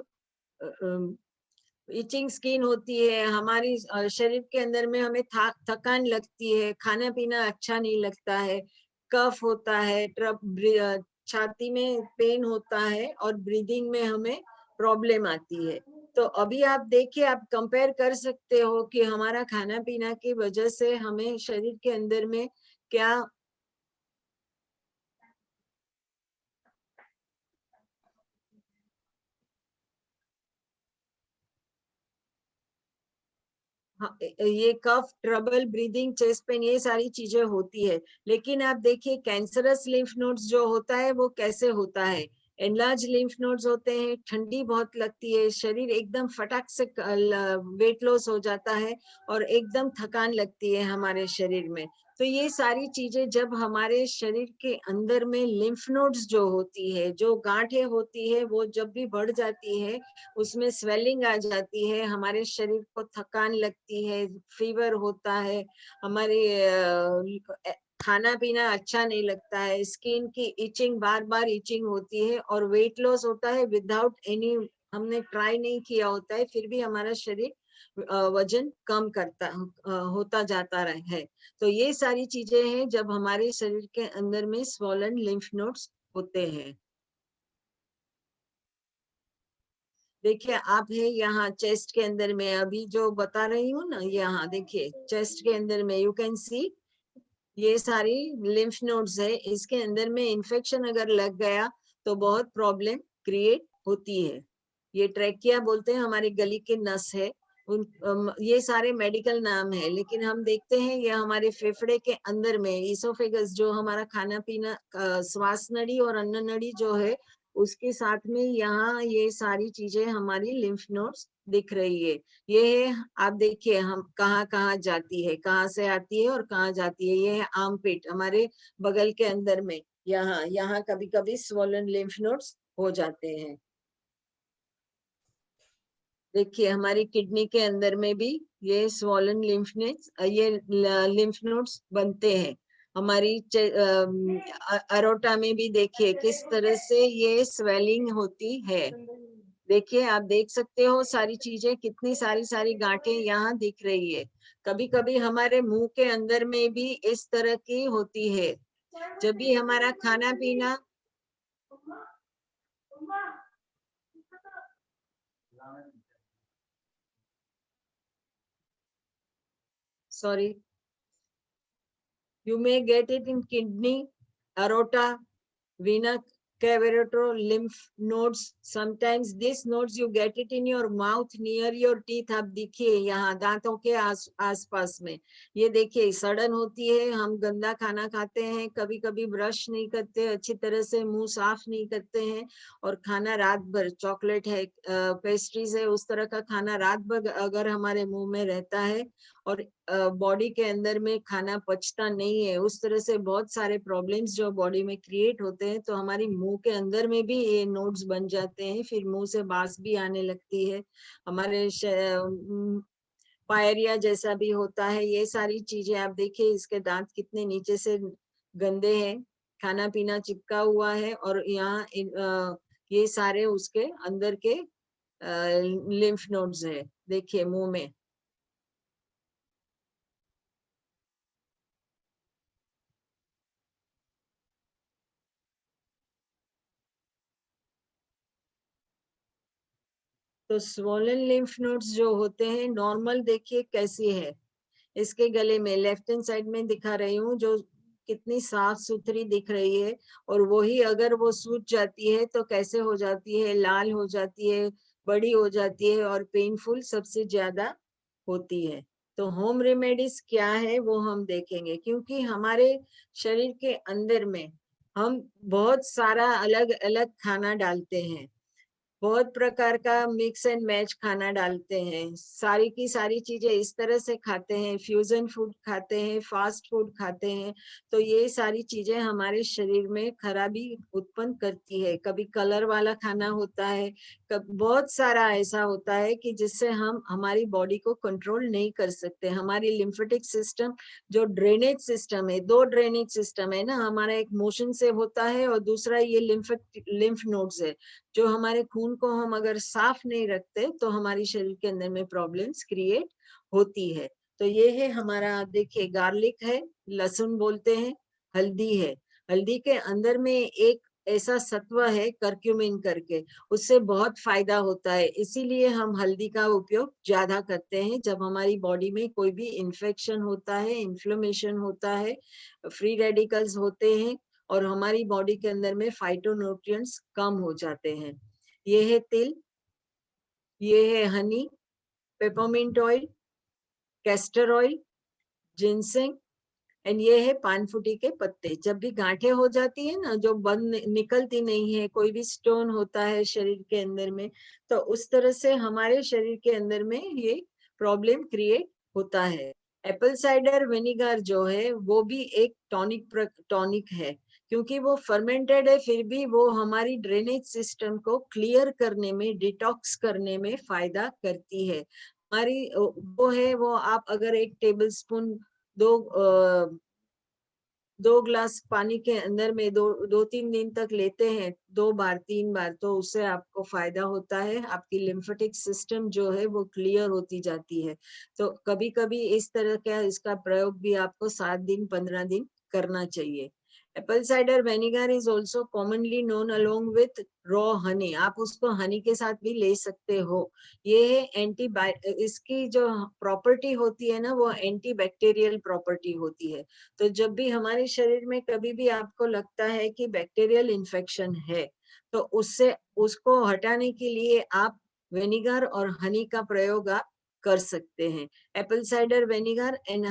इचिंग स्किन होती है, हमारी शरीर के अंदर में हमें थकान लगती है, खाना पीना अच्छा नहीं लगता है, कफ होता है, छाती में पेन होता है, और ब्रीदिंग में हमें प्रॉब्लम आती है। तो अभी आप देखिए, आप कंपेयर कर सकते हो कि हमारा खाना पीना की वजह से हमें शरीर के अंदर में क्या, हाँ, ये कफ, ट्रबल, ब्रीदिंग, चेस्ट पेन, ये सारी चीजें होती है। लेकिन आप देखिए कैंसरस लिम्फ नोड्स जो होता है वो कैसे होता है, एनलार्ज लिम्फ नोड्स होते हैं, ठंडी बहुत लगती है, शरीर एकदम फटाक से वेट लॉस हो जाता है, और एकदम थकान लगती है हमारे शरीर में। तो ये सारी चीजें जब हमारे शरीर के अंदर में लिम्फ नोड्स जो होती है, जो गांठें होती है, वो जब भी बढ़ जाती है, उसमें स्वेलिंग आ जाती है, हमारे शरीर को थकान लगती है, फीवर होता है, हमारे खाना पीना अच्छा नहीं लगता है, स्किन की इचिंग, बार बार इचिंग होती है, और वेट लॉस होता है विदाउट एनी, हमने ट्राई नहीं किया होता है, फिर भी हमारा शरीर वजन कम करता होता जाता है। तो ये सारी चीजें हैं जब हमारे शरीर के अंदर में स्वॉलन लिम्फ नोड्स होते हैं। देखिए आप है यहाँ चेस्ट के अंदर में, अभी जो बता रही हूँ ना, यहाँ देखिए चेस्ट के अंदर में यू कैन सी, ये सारी लिम्फ नोड्स है, इसके अंदर में इन्फेक्शन अगर लग गया तो बहुत प्रॉब्लम क्रिएट होती है। ये ट्रैकिया बोलते हैं, हमारी गली के नस है, ये सारे मेडिकल नाम है, लेकिन हम देखते हैं ये हमारे फेफड़े के अंदर में, इसोफेगस, जो हमारा खाना पीना, श्वास नली और अन्न नली जो है, उसके साथ में यहाँ ये सारी चीजें हमारी लिम्फ नोड्स दिख रही है। ये है, आप देखिए हम कहाँ कहाँ जाती है, कहाँ से आती है और कहाँ जाती है। ये है आर्मपिट, हमारे बगल के अंदर में, यहाँ यहाँ कभी कभी स्वोलन लिम्फ नोड्स हो जाते हैं। देखिए हमारी किडनी के अंदर में भी ये स्वोलन लिम्फ नोड्स, ये लिम्फ नोड्स बनते हैं। हमारी अरोटा में भी देखिए किस तरह से ये स्वेलिंग होती है। देखिए, आप देख सकते हो सारी चीजें, कितनी सारी सारी गांठें यहाँ दिख रही है। कभी कभी हमारे मुंह के अंदर में भी इस तरह की होती है। जब भी हमारा खाना पीना, sorry, you may get it in kidney, aorta, vena cavator, lymph nodes. Sometimes these nodes you get it in your mouth near your teeth. आप देखिए यहाँ दांतों के आसपास में, ये देखिए सड़न होती है। हम गंदा खाना खाते हैं, कभी कभी ब्रश नहीं करते, अच्छी तरह से मुंह साफ नहीं करते हैं, और खाना रात भर, चॉकलेट है, पेस्ट्रीज है, उस तरह का खाना रात भर अगर हमारे मुंह में रहता है और बॉडी के अंदर में खाना पचता नहीं है, उस तरह से बहुत सारे प्रॉब्लम्स जो बॉडी में क्रिएट होते हैं। तो हमारी मुंह के अंदर में भी ये नोड्स बन जाते हैं, फिर मुंह से बास भी आने लगती है, हमारे पायरिया जैसा भी होता है। ये सारी चीजें आप देखिए, इसके दांत कितने नीचे से गंदे हैं, खाना पीना चिपका हुआ है, और यहाँ ये सारे उसके अंदर के लिम्फ नोड्स है, देखिए मुंह में। तो स्वोलन लिम्फ नोड्स जो होते हैं, नॉर्मल देखिए कैसी है, इसके गले में लेफ्ट हैंड साइड में दिखा रही हूँ, जो कितनी साफ सुथरी दिख रही है। और वही अगर वो सूज जाती है तो कैसे हो जाती है, लाल हो जाती है, बड़ी हो जाती है, और पेनफुल सबसे ज्यादा होती है। तो होम रेमेडीज क्या है वो हम देखेंगे, क्योंकि हमारे शरीर के अंदर में हम बहुत सारा अलग अलग खाना डालते हैं, बहुत प्रकार का मिक्स एंड मैच खाना डालते हैं, सारी की सारी चीजें इस तरह से खाते हैं, फ्यूजन फूड खाते हैं, फास्ट फूड खाते हैं। तो ये सारी चीजें हमारे शरीर में खराबी उत्पन्न करती है। कभी कलर वाला खाना होता है, बहुत सारा ऐसा होता है कि जिससे हम हमारी बॉडी को कंट्रोल नहीं कर सकते। हमारी लिम्फेटिक सिस्टम, जो ड्रेनेज सिस्टम है, दो ड्रेनेज सिस्टम है ना हमारा, एक मोशन से होता है और दूसरा ये लिम्फ नोड्स है, जो हमारे खून को हम अगर साफ नहीं रखते तो हमारी शरीर के अंदर में प्रॉब्लम्स क्रिएट होती है। तो ये है हमारा, देखिए गार्लिक है, लहसुन बोलते हैं, हल्दी है, हल्दी के अंदर में एक ऐसा सत्व है करक्यूमिन करके, उससे बहुत फायदा होता है। इसीलिए हम हल्दी का उपयोग ज्यादा करते हैं जब हमारी बॉडी में कोई भी इन्फेक्शन होता है, इन्फ्लेमेशन होता है, फ्री रेडिकल्स होते हैं, और हमारी बॉडी के अंदर में फाइटोन्यूट्रिएंट्स कम हो जाते हैं। ये है तिल, ये है Honey, peppermint oil, castor oil, ginseng, and ये है पानफुटी के पत्ते। जब भी गांठें हो जाती है ना, जो बंद निकलती नहीं है, कोई भी स्टोन होता है शरीर के अंदर में, तो उस तरह से हमारे शरीर के अंदर में ये प्रॉब्लम क्रिएट होता है। एप्पल साइडर विनेगर जो है वो भी एक टॉनिक है, क्योंकि वो फर्मेंटेड है, फिर भी वो हमारी ड्रेनेज सिस्टम को क्लियर करने में, डिटॉक्स करने में फायदा करती है। हमारी वो है, वो आप अगर 1 टेबल स्पून, दो दो ग्लास पानी के अंदर में दो तीन दिन तक लेते हैं, 2 बार 3 बार, तो उससे आपको फायदा होता है, आपकी लिम्फेटिक सिस्टम जो है वो क्लियर होती जाती है। तो कभी कभी इस तरह का इसका प्रयोग भी आपको 7 दिन 15 दिन करना चाहिए। Apple cider vinegar is also commonly known along with raw Honey, आप उसको हनी के साथ भी ले सकते हो। ये है इसकी जो प्रॉपर्टी होती है ना, वो एंटी बैक्टीरियल प्रॉपर्टी होती है। तो जब भी हमारे शरीर में कभी भी आपको लगता है कि बैक्टीरियल इन्फेक्शन है, तो उससे उसको हटाने के लिए आप विनेगर और हनी का प्रयोग आप कर सकते हैं। एप्पल साइडर विनेगर एंड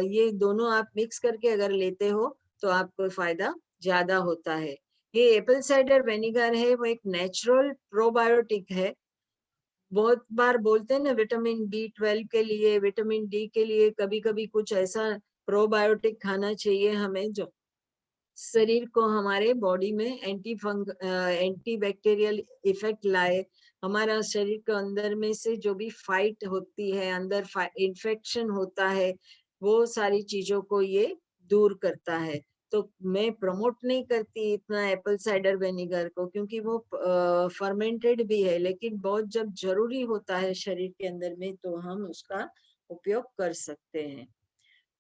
ये दोनों आप मिक्स करके अगर लेते हो तो आपको फायदा ज्यादा होता है। ये एप्पल साइडर विनेगर है, वो एक नेचुरल प्रोबायोटिक है। बहुत बार बोलते हैं ना, विटामिन B12 के लिए, विटामिन डी के लिए, कभी कभी कुछ ऐसा प्रोबायोटिक खाना चाहिए हमें जो शरीर को, हमारे बॉडी में एंटी बैक्टीरियल इफेक्ट लाए। हमारा शरीर के अंदर में से जो भी फाइट होती है, अंदर इन्फेक्शन होता है, वो सारी चीजों को ये दूर करता है। तो मैं प्रमोट नहीं करती इतना एप्पल साइडर विनेगर को, क्योंकि वो फर्मेंटेड भी है, लेकिन बहुत जब जरूरी होता है शरीर के अंदर में तो हम उसका उपयोग कर सकते हैं।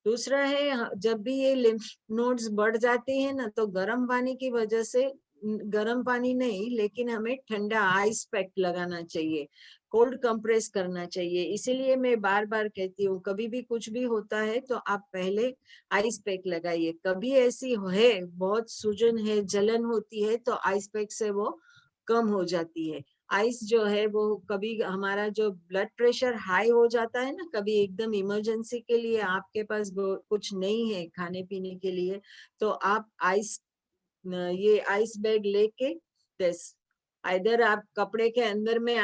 दूसरा है, जब भी ये लिम्फ नोड्स बढ़ जाती है ना, तो गर्म पानी की वजह से, गर्म पानी नहीं लेकिन हमें ठंडा आइस पैक लगाना चाहिए, कोल्ड कंप्रेस करना चाहिए। इसीलिए मैं बार बार कहती हूँ, कभी भी कुछ भी होता है तो आप पहले आइस पैक लगाइए। कभी ऐसी है बहुत सूजन है, जलन होती है, तो आइस पैक से वो कम हो जाती है। आइस जो है वो, कभी हमारा जो ब्लड प्रेशर हाई हो जाता है ना, कभी एकदम इमरजेंसी के लिए आपके पास कुछ नहीं है खाने पीने के लिए, तो आप आइस, ये आइस बैग लेके, बस इधर आप कपड़े के अंदर में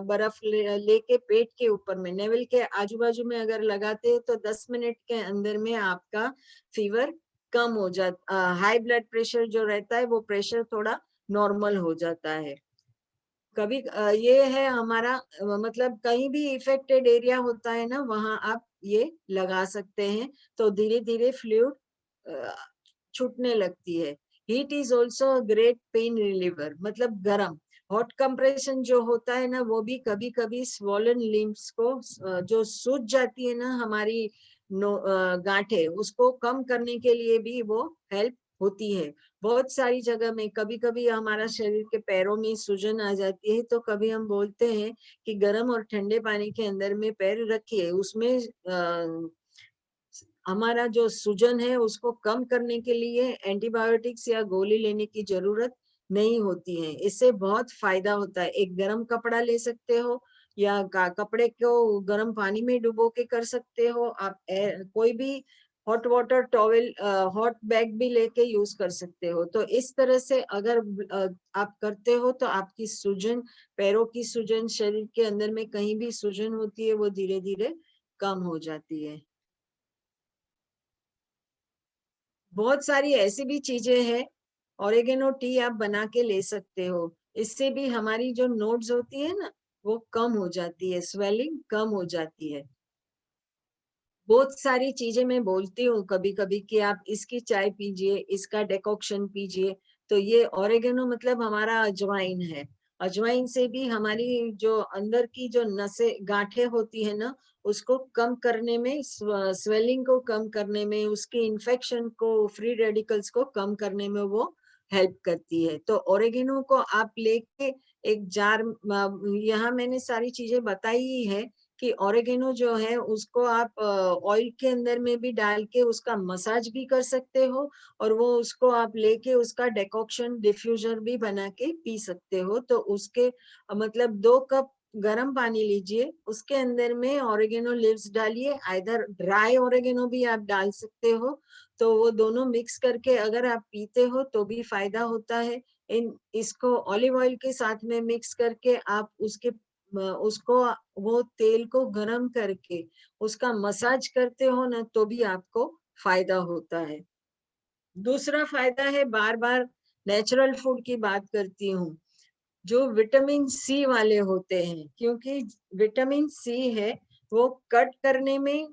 बर्फ लेके पेट के ऊपर में, नेवल के आजू बाजू में अगर लगाते हैं तो 10 मिनट के अंदर में आपका फीवर कम हो जाता, हाई ब्लड प्रेशर जो रहता है वो प्रेशर थोड़ा नॉर्मल हो जाता है। कभी ये है हमारा, मतलब कहीं भी इफेक्टेड एरिया होता है ना, वहां आप ये लगा सकते हैं, तो धीरे धीरे फ्लूइड छूटने लगती है। Heat is also great pain reliever, मतलब गर्म, हॉट कंप्रेशन जो होता है ना, वो भी कभी कभी स्वॉलन लिम्स को, जो सूज जाती है ना हमारी गांठें, उसको कम करने के लिए भी वो हेल्प होती है। बहुत सारी जगह में, कभी कभी हमारा शरीर के पैरों में सूजन आ जाती है, तो कभी हम बोलते हैं कि गर्म और ठंडे पानी के अंदर में पैर रखिए, उसमें हमारा जो सूजन है उसको कम करने के लिए एंटीबायोटिक्स या गोली लेने की जरूरत नहीं होती है। इससे बहुत फायदा होता है। एक गर्म कपड़ा ले सकते हो, या कपड़े को गर्म पानी में डुबो के कर सकते हो आप। कोई भी hot water towel, hot bag भी लेके यूज कर सकते हो। तो इस तरह से अगर आप करते हो तो आपकी सूजन, पैरों की सूजन, शरीर के अंदर में कहीं भी सूजन होती है, वो धीरे धीरे कम हो जाती है। बहुत सारी ऐसी भी चीजें हैं, ऑरिगेनो टी आप बना के ले सकते हो। इससे भी हमारी जो नोड्स होती है ना, वो कम हो जाती है, स्वेलिंग कम हो जाती है। बहुत सारी चीजें मैं बोलती हूँ कभी कभी कि आप इसकी चाय पीजिए, इसका डेकोक्शन पीजिए। तो ये ऑरिगेनो मतलब हमारा अजवाइन है। अजवाइन से भी हमारी जो अंदर की जो नसें, गांठें होती है ना, उसको कम करने में, स्वेलिंग को कम करने में, उसके इन्फेक्शन को, फ्री रेडिकल्स को कम करने में वो हेल्प करती है। तो ऑरिगेनो को आप लेके एक जार, यहाँ मैंने सारी चीजें बताई ही है कि ऑरिगेनो जो है उसको आप ऑयल के अंदर में भी डाल के उसका मसाज भी कर सकते हो, और वो उसको आप लेके उसका डेकोक्शन, डिफ्यूजर भी बना के पी सकते हो। तो उसके मतलब 2 कप गरम पानी लीजिए, उसके अंदर में ऑरिगेनो लीव्स डालिए, आइदर ड्राई ऑरिगेनो भी आप डाल सकते हो। तो वो दोनों मिक्स करके अगर आप पीते हो तो भी फायदा होता है। इसको ऑलिव ऑयल के साथ में मिक्स करके आप उसको, वो तेल को गरम करके उसका मसाज करते हो ना, तो भी आपको फायदा होता है। दूसरा फायदा है, बार बार नेचुरल फूड की बात करती हूँ, जो विटामिन सी वाले होते हैं, क्योंकि विटामिन सी है वो कट करने में,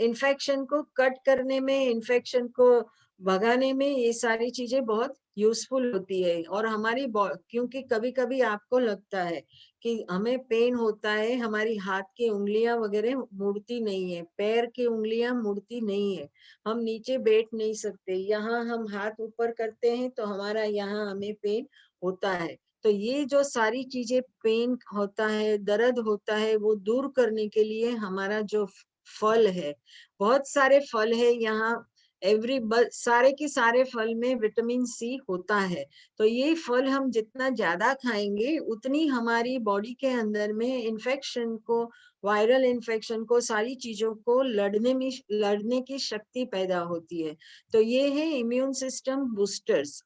इन्फेक्शन को कट करने में, इन्फेक्शन को भगाने में, ये सारी चीजें बहुत यूजफुल होती है। और हमारी क्योंकि कभी कभी आपको लगता है कि हमें पेन होता है, हमारी हाथ की उंगलियां वगैरह मुड़ती नहीं है, पैर की उंगलियां मुड़ती नहीं है, हम नीचे बैठ नहीं सकते, यहाँ हम हाथ ऊपर करते हैं तो हमारा यहाँ हमें पेन होता है। तो ये जो सारी चीजें, पेन होता है, दर्द होता है, वो दूर करने के लिए हमारा जो फल है, बहुत सारे फल है यहाँ, सारे के सारे फल में विटामिन सी होता है। तो ये फल हम जितना ज्यादा खाएंगे, उतनी हमारी बॉडी के अंदर में इन्फेक्शन को, वायरल इन्फेक्शन को, सारी चीजों को लड़ने की शक्ति पैदा होती है। तो ये है इम्यून सिस्टम बूस्टर्स,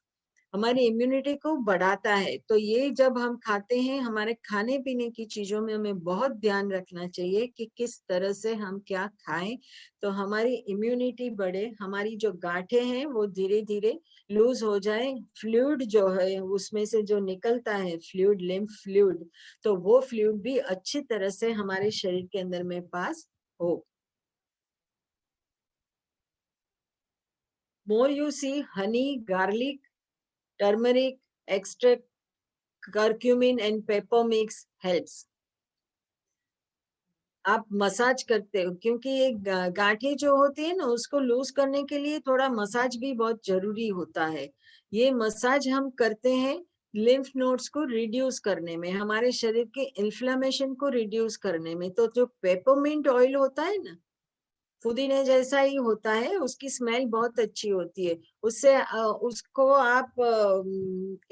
हमारी इम्यूनिटी को बढ़ाता है। तो ये जब हम खाते हैं, हमारे खाने पीने की चीजों में हमें बहुत ध्यान रखना चाहिए कि किस तरह से हम क्या खाएं, तो हमारी इम्यूनिटी बढ़े, हमारी जो गांठें हैं वो धीरे धीरे लूज हो जाए, फ्लूइड जो है उसमें से जो निकलता है फ्लूइड, लिम्फ फ्लूइड, तो वो फ्लूइड भी अच्छी तरह से हमारे शरीर के अंदर में पास हो। more you see honey, garlic, turmeric extract, curcumin and pepper mix helps. आप मसाज करते हो, क्योंकि ये गांठें जो होती है ना, उसको लूज करने के लिए थोड़ा मसाज भी बहुत जरूरी होता है। ये मसाज हम करते हैं लिम्फ नोड्स को रिड्यूस करने में, हमारे शरीर के इन्फ्लेमेशन को रिड्यूस करने में। तो जो पेपरमिंट ऑयल होता है ना, पुदीने जैसा ही होता है, उसकी स्मेल बहुत अच्छी होती है। उससे उसको आप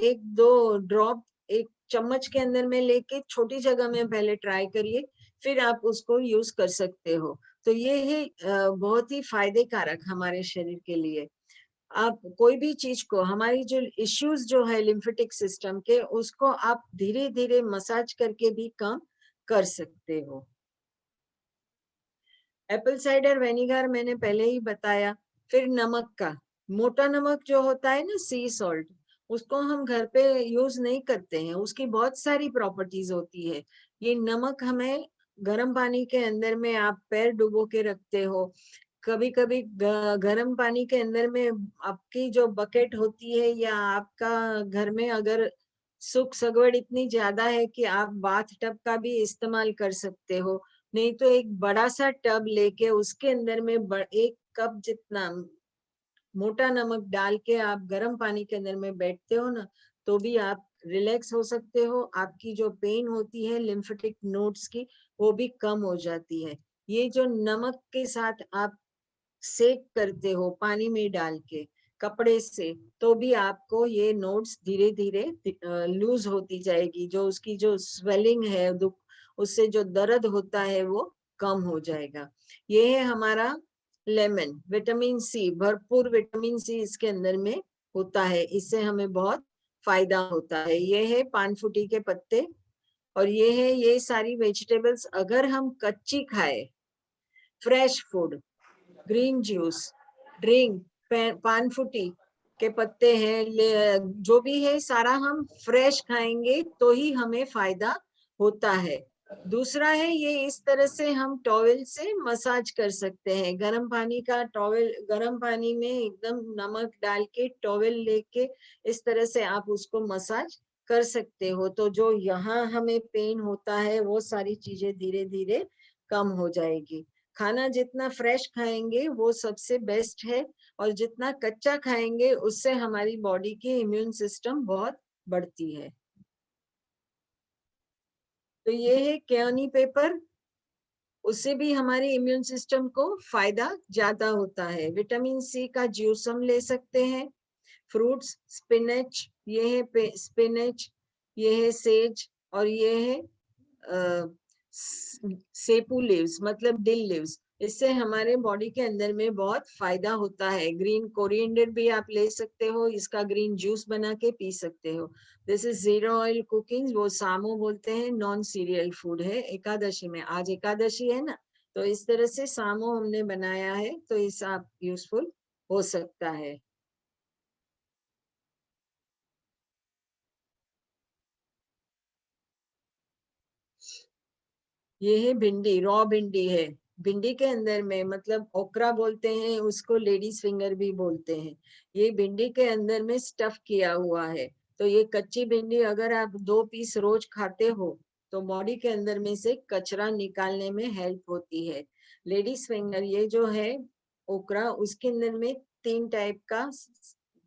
एक दो ड्रॉप एक चम्मच के अंदर में लेके छोटी जगह में पहले ट्राई करिए, फिर आप उसको यूज कर सकते हो। तो ये है बहुत ही फायदे कारक हमारे शरीर के लिए। आप कोई भी चीज को, हमारी जो इश्यूज जो है लिम्फेटिक सिस्टम के, उसको आप धीरे धीरे मसाज करके भी कम कर सकते हो। एप्पल साइडर वेनिगर मैंने पहले ही बताया। फिर नमक का, मोटा नमक जो होता है ना, सी सॉल्ट, उसको हम घर पे यूज नहीं करते हैं, उसकी बहुत सारी प्रॉपर्टीज होती है। ये नमक हमें गर्म पानी के अंदर में आप पैर डुबो के रखते हो, कभी कभी गर्म पानी के अंदर में आपकी जो बकेट होती है, या आपका घर में अगर सुख सगवड़ इतनी ज्यादा है कि आप बाथ टब का भी इस्तेमाल कर सकते हो। नहीं तो एक बड़ा सा टब लेके उसके अंदर में 1 कप जितना मोटा नमक डाल के आप गर्म पानी के अंदर में बैठते हो ना, तो भी आप रिलैक्स हो सकते हो। आपकी जो पेन होती है लिम्फेटिक नोड्स की, वो भी कम हो जाती है। ये जो नमक के साथ आप सेक करते हो पानी में डाल के कपड़े से, तो भी आपको ये नोड्स धीरे धीरे लूज होती जाएगी। जो उसकी जो स्वेलिंग है, दुख, उससे जो दर्द होता है वो कम हो जाएगा। ये है हमारा लेमन, विटामिन सी, भरपूर विटामिन सी इसके अंदर में होता है, इससे हमें बहुत फायदा होता है। ये है पानफुटी के पत्ते, और ये है ये सारी वेजिटेबल्स अगर हम कच्ची खाए, fresh food, green juice, drink, पानफुटी के पत्ते हैं, जो भी है सारा हम फ्रेश खाएंगे तो ही हमें फायदा होता है। दूसरा है, ये इस तरह से हम टॉवेल से मसाज कर सकते हैं। गर्म पानी का टॉवेल, गर्म पानी में एकदम नमक डाल के टॉवेल लेके इस तरह से आप उसको मसाज कर सकते हो। तो जो यहाँ हमें पेन होता है, वो सारी चीजें धीरे धीरे कम हो जाएगी। खाना जितना फ्रेश खाएंगे वो सबसे बेस्ट है, और जितना कच्चा खाएंगे उससे हमारी बॉडी की इम्यून सिस्टम बहुत बढ़ती है। तो ये है केयोनी पेपर, उससे भी हमारे इम्यून सिस्टम को फायदा ज्यादा होता है। विटामिन सी का जूस हम ले सकते हैं। फ्रूट्स, स्पिनच, ये है स्पिनच, ये है सेज, और ये है सेपू लीव्स, मतलब डिल लीव्स। इससे हमारे बॉडी के अंदर में बहुत फायदा होता है। ग्रीन कोरिएंडर भी आप ले सकते हो, इसका ग्रीन जूस बना के पी सकते हो। This is zero oil cooking, वो सामो बोलते हैं, नॉन सीरियल फूड है। एकादशी में, आज एकादशी है ना, तो इस तरह से सामो हमने बनाया है, तो इस आप यूजफुल हो सकता है। ये है भिंडी, रॉ भिंडी है। भिंडी के अंदर में, मतलब ओकरा बोलते हैं उसको, लेडीज फिंगर भी बोलते हैं। ये भिंडी के अंदर में स्टफ किया हुआ है। तो ये कच्ची भिंडी अगर आप 2 पीस रोज खाते हो, तो बॉडी के अंदर में से कचरा निकालने में हेल्प होती है। लेडीज फिंगर ये जो है ओकरा, उसके अंदर में 3 टाइप का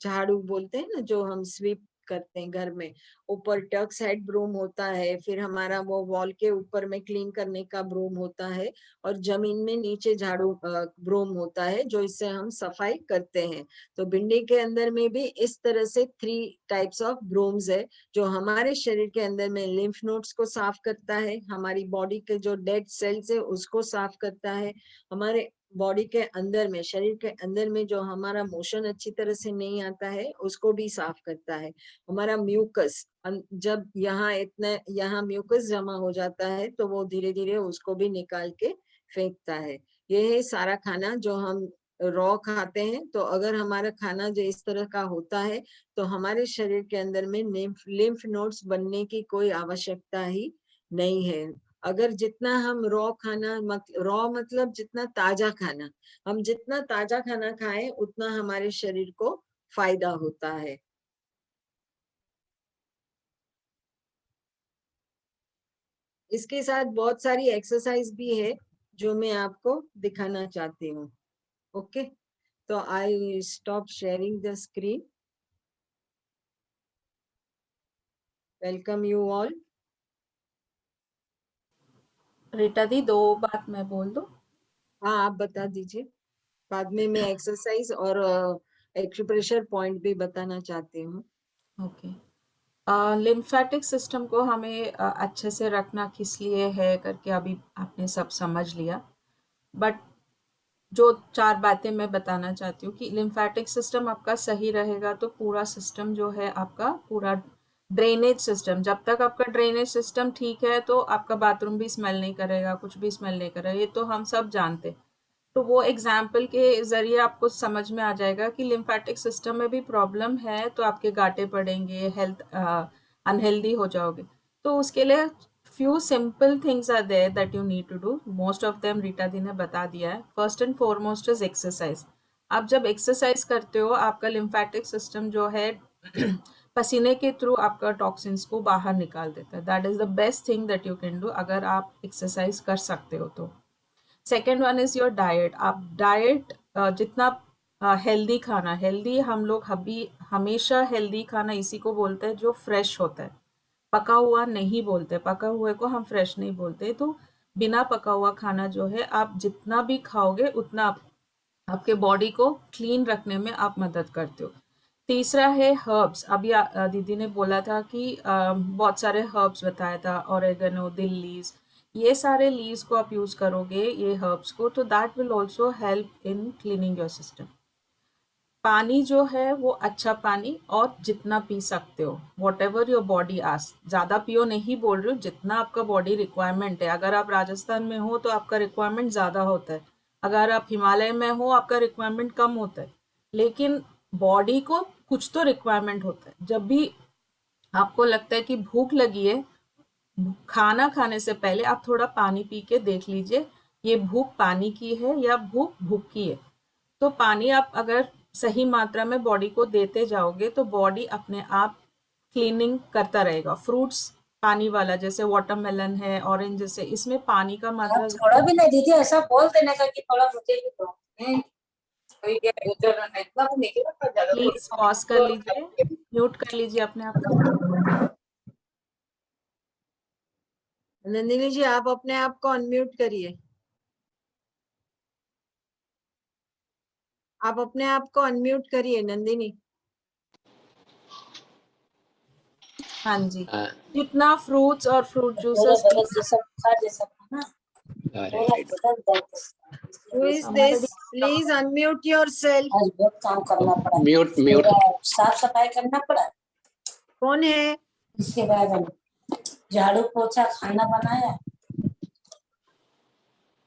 झाड़ू बोलते हैं ना, जो हम स्वीप करते हैं घर में। ऊपर टक्स हेड ब्रूम होता है, फिर हमारा वो वॉल के ऊपर में क्लीन करने का ब्रूम होता है, और जमीन में नीचे झाड़ू ब्रूम होता है, जो इससे हम सफाई करते हैं। तो भिंडी के अंदर में भी इस तरह से 3 टाइप्स ऑफ ब्रूम्स है, जो हमारे शरीर के अंदर में लिम्फ नोड्स को साफ करता है, हमारी बॉडी के जो डेड सेल्स है उसको साफ करता है, हमारे बॉडी के अंदर में, शरीर के अंदर में जो हमारा मोशन अच्छी तरह से नहीं आता है उसको भी साफ करता है। हमारा म्यूकस, जब यहाँ म्यूकस जमा हो जाता है, तो वो धीरे धीरे उसको भी निकाल के फेंकता है। ये है सारा खाना जो हम रॉ खाते हैं। तो अगर हमारा खाना जो इस तरह का होता है, तो हमारे शरीर के अंदर में लिम्फ नोड्स बनने की कोई आवश्यकता ही नहीं है। अगर जितना हम रॉ खाना रॉ मतलब जितना ताजा खाना, हम जितना ताजा खाना खाएं उतना हमारे शरीर को फायदा होता है। इसके साथ बहुत सारी एक्सरसाइज भी है जो मैं आपको दिखाना चाहती हूँ। ओके, तो I stop sharing the screen. Welcome you all. Rita दी, 2 बात मैं बोल दूं? हाँ, आप बता दीजिए, बाद में मैं एक्सरसाइज और एक्यूप्रेशर पॉइंट भी बताना चाहती हूँ। ओके। लिम्फेटिक सिस्टम को हमें अच्छे से रखना किस लिए है करके अभी आपने सब समझ लिया, बट जो 4 बातें मैं बताना चाहती हूँ कि लिम्फेटिक सिस्टम आपका सही रहेगा तो पूरा सिस्टम जो है आपका पूरा ड्रेनेज सिस्टम, जब तक आपका ड्रेनेज सिस्टम ठीक है तो आपका बाथरूम भी स्मेल नहीं करेगा, कुछ भी स्मेल नहीं करेगा, ये तो हम सब जानते हैं। तो वो एग्जाम्पल के ज़रिए आपको समझ में आ जाएगा कि लिम्फेटिक सिस्टम में भी प्रॉब्लम है तो आपके गांठें पड़ेंगे, हेल्थ अनहेल्दी हो जाओगे। तो उसके लिए few simple things are there that you need to do. Most of them Rita दी ने बता दिया है। First and foremost is exercise. आप जब एक्सरसाइज करते हो आपका लिम्फेटिक सिस्टम जो है पसीने के थ्रू आपका टॉक्सिन्स को बाहर निकाल देता है। That is the best thing that you can do अगर आप एक्सरसाइज कर सकते हो तो। Second one is your diet. आप डाइट जितना हेल्दी खाना, हेल्दी हम लोग हमेशा हेल्दी खाना इसी को बोलते हैं जो फ्रेश होता है, पका हुआ नहीं बोलते, पका हुए को हम फ्रेश नहीं बोलते। तो बिना पका हुआ खाना जो है आप जितना भी खाओगे उतना आपके बॉडी को क्लीन रखने में आप मदद करते हो। तीसरा है हर्ब्स। अभी दीदी ने बोला था कि बहुत सारे हर्ब्स बताया था, ऑरेगनो, दिल लीव्स, ये सारे लीव्स को आप यूज करोगे, ये हर्ब्स को, तो that will also help in cleaning your system. पानी जो है वो अच्छा पानी, और जितना पी सकते हो, what ever your body ask. ज़्यादा पियो नहीं बोल रही हूँ, जितना आपका बॉडी रिक्वायरमेंट है। अगर आप राजस्थान में हो तो आपका रिक्वायरमेंट ज़्यादा होता है, अगर आप हिमालय में हो आपका रिक्वायरमेंट कम होता है, लेकिन बॉडी को कुछ तो रिक्वायरमेंट होता है। जब भी आपको लगता है कि भूख लगी है, खाना खाने से पहले आप थोड़ा पानी पी के देख लीजिए ये भूख पानी की है या भूख भूख की है। तो पानी आप अगर सही मात्रा में बॉडी को देते जाओगे तो बॉडी अपने आप क्लीनिंग करता रहेगा। फ्रूट्स पानी वाला, जैसे वाटरमेलन है, ऑरेंज, जैसे इसमें पानी का मात्रा थोड़ा भी नहीं दीदी, ऐसा बोल देने का कि थोड़ा मुझे भी दो। इतना तो नहीं किया पर ज्यादा प्लीज पॉज कर लीजिए, म्यूट कर लीजिए अपने आप को। नंदिनी जी, आप अपने आप को अनम्यूट करिए। आप अपने आप को अनम्यूट करिए नंदिनी। हाँ जी, जितना फ्रूट्स और फ्रूट थोड़ा जूसेस गलत जैसा बुखार जैसा था ना, थोड़ा बदल दर्द। Who is this? Please unmute yourself. आज बहुत काम करना पड़ा, म्यूट म्यूट पूरा साफ सफाई करना पड़ा। कौन है? इसके बाद हम झाड़ू पोछा खाना बनाया।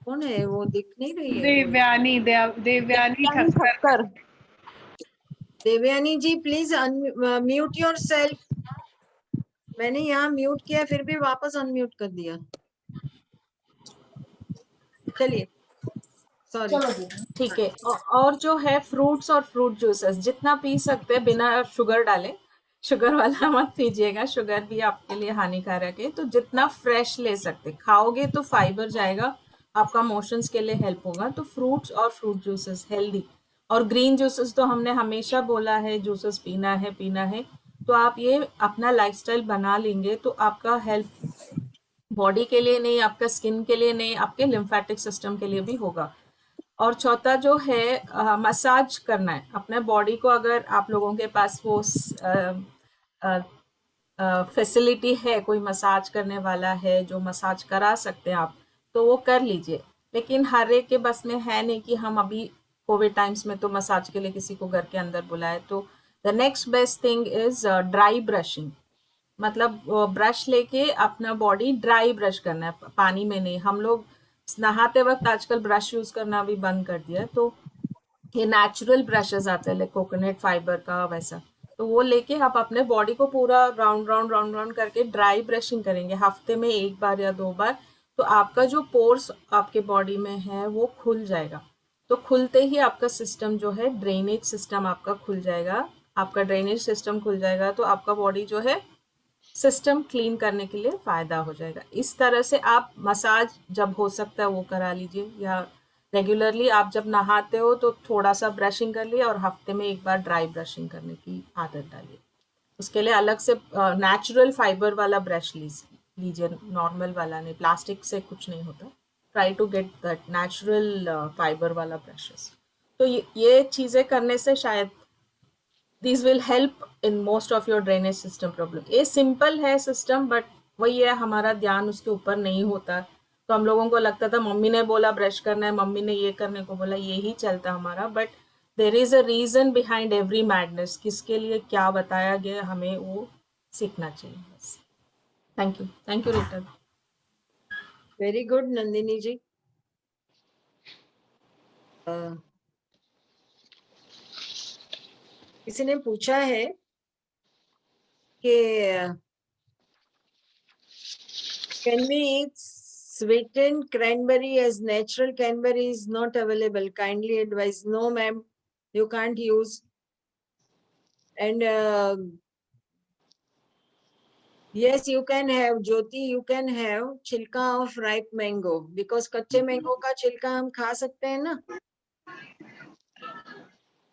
कौन है वो? दिख नहीं रही है। देवयानी देवयानी ठक्कर। देवयानी जी, प्लीज म्यूट योर सेल्फ। मैंने यहाँ म्यूट किया फिर भी वापस अनम्यूट कर दिया। चलिए, सॉरी। चलो दीदी, ठीक है। और जो है फ्रूट्स और फ्रूट जूसेस जितना पी सकते हैं बिना शुगर डाले, शुगर वाला मत पीजिएगा, शुगर भी आपके लिए हानिकारक है। तो जितना फ्रेश ले सकते, खाओगे तो फाइबर जाएगा, आपका मोशंस के लिए हेल्प होगा। तो फ्रूट्स और फ्रूट जूसेस हेल्दी, और ग्रीन जूसेस तो हमने हमेशा बोला है जूसेस पीना है पीना है। तो आप ये अपना लाइफस्टाइल बना लेंगे तो आपका हेल्प बॉडी के लिए नहीं, आपका स्किन के लिए नहीं, आपके लिम्फेटिक सिस्टम के लिए भी होगा। और चौथा जो है मसाज करना है अपने बॉडी को। अगर आप लोगों के पास वो फैसिलिटी है, कोई मसाज करने वाला है जो मसाज करा सकते हैं आप, तो वो कर लीजिए। लेकिन हर एक के बस में है नहीं कि हम अभी कोविड टाइम्स में तो मसाज के लिए किसी को घर के अंदर बुलाए। तो the next best thing is dry brushing. मतलब ब्रश लेके अपना बॉडी ड्राई ब्रश करना है, पानी में नहीं। हम लोग नहाते वक्त आजकल ब्रश यूज करना भी बंद कर दिया है। तो ये नेचुरल ब्रशेस आते हैं, लाइक कोकोनट फाइबर का वैसा, तो वो लेके आप अपने बॉडी को पूरा राउंड राउंड राउंड राउंड करके ड्राई ब्रशिंग करेंगे हफ्ते में 1 बार या 2 बार। तो आपका जो पोर्स आपके बॉडी में है वो खुल जाएगा। तो खुलते ही आपका सिस्टम जो है, ड्रेनेज सिस्टम आपका खुल जाएगा। आपका ड्रेनेज सिस्टम खुल जाएगा तो आपका बॉडी जो है सिस्टम क्लीन करने के लिए फ़ायदा हो जाएगा। इस तरह से आप मसाज जब हो सकता है वो करा लीजिए, या रेगुलरली आप जब नहाते हो तो थोड़ा सा ब्रशिंग कर लिए और हफ्ते में एक बार ड्राई ब्रशिंग करने की आदत डालिए। उसके लिए अलग से नेचुरल फाइबर वाला ब्रश लीजिए, नॉर्मल वाला नहीं, प्लास्टिक से कुछ नहीं होता। Try to get that natural fibre वाला ब्रशेस। तो ये चीज़ें करने से शायद this will help in most of your drainage system problem. ये सिंपल है सिस्टम, बट वही है, हमारा ध्यान उसके ऊपर नहीं होता। तो हम लोगों को लगता था मम्मी ने बोला ब्रश करना है, मम्मी ने ये करने को बोला, यही चलता हमारा। But there is a reason behind every madness, किसके लिए क्या बताया गया हमें वो सीखना चाहिए बस। Thank you Rita. Very good Nandini ji. किसी ने पूछा है कि can we eat sweetened cranberry as natural cranberry is not available? Kindly advise. No, ma'am, you can't use. And yes, you can have, Jyoti, you can have छिलका of ripe mango because कच्चे mango का छिलका हम खा सकते हैं ना।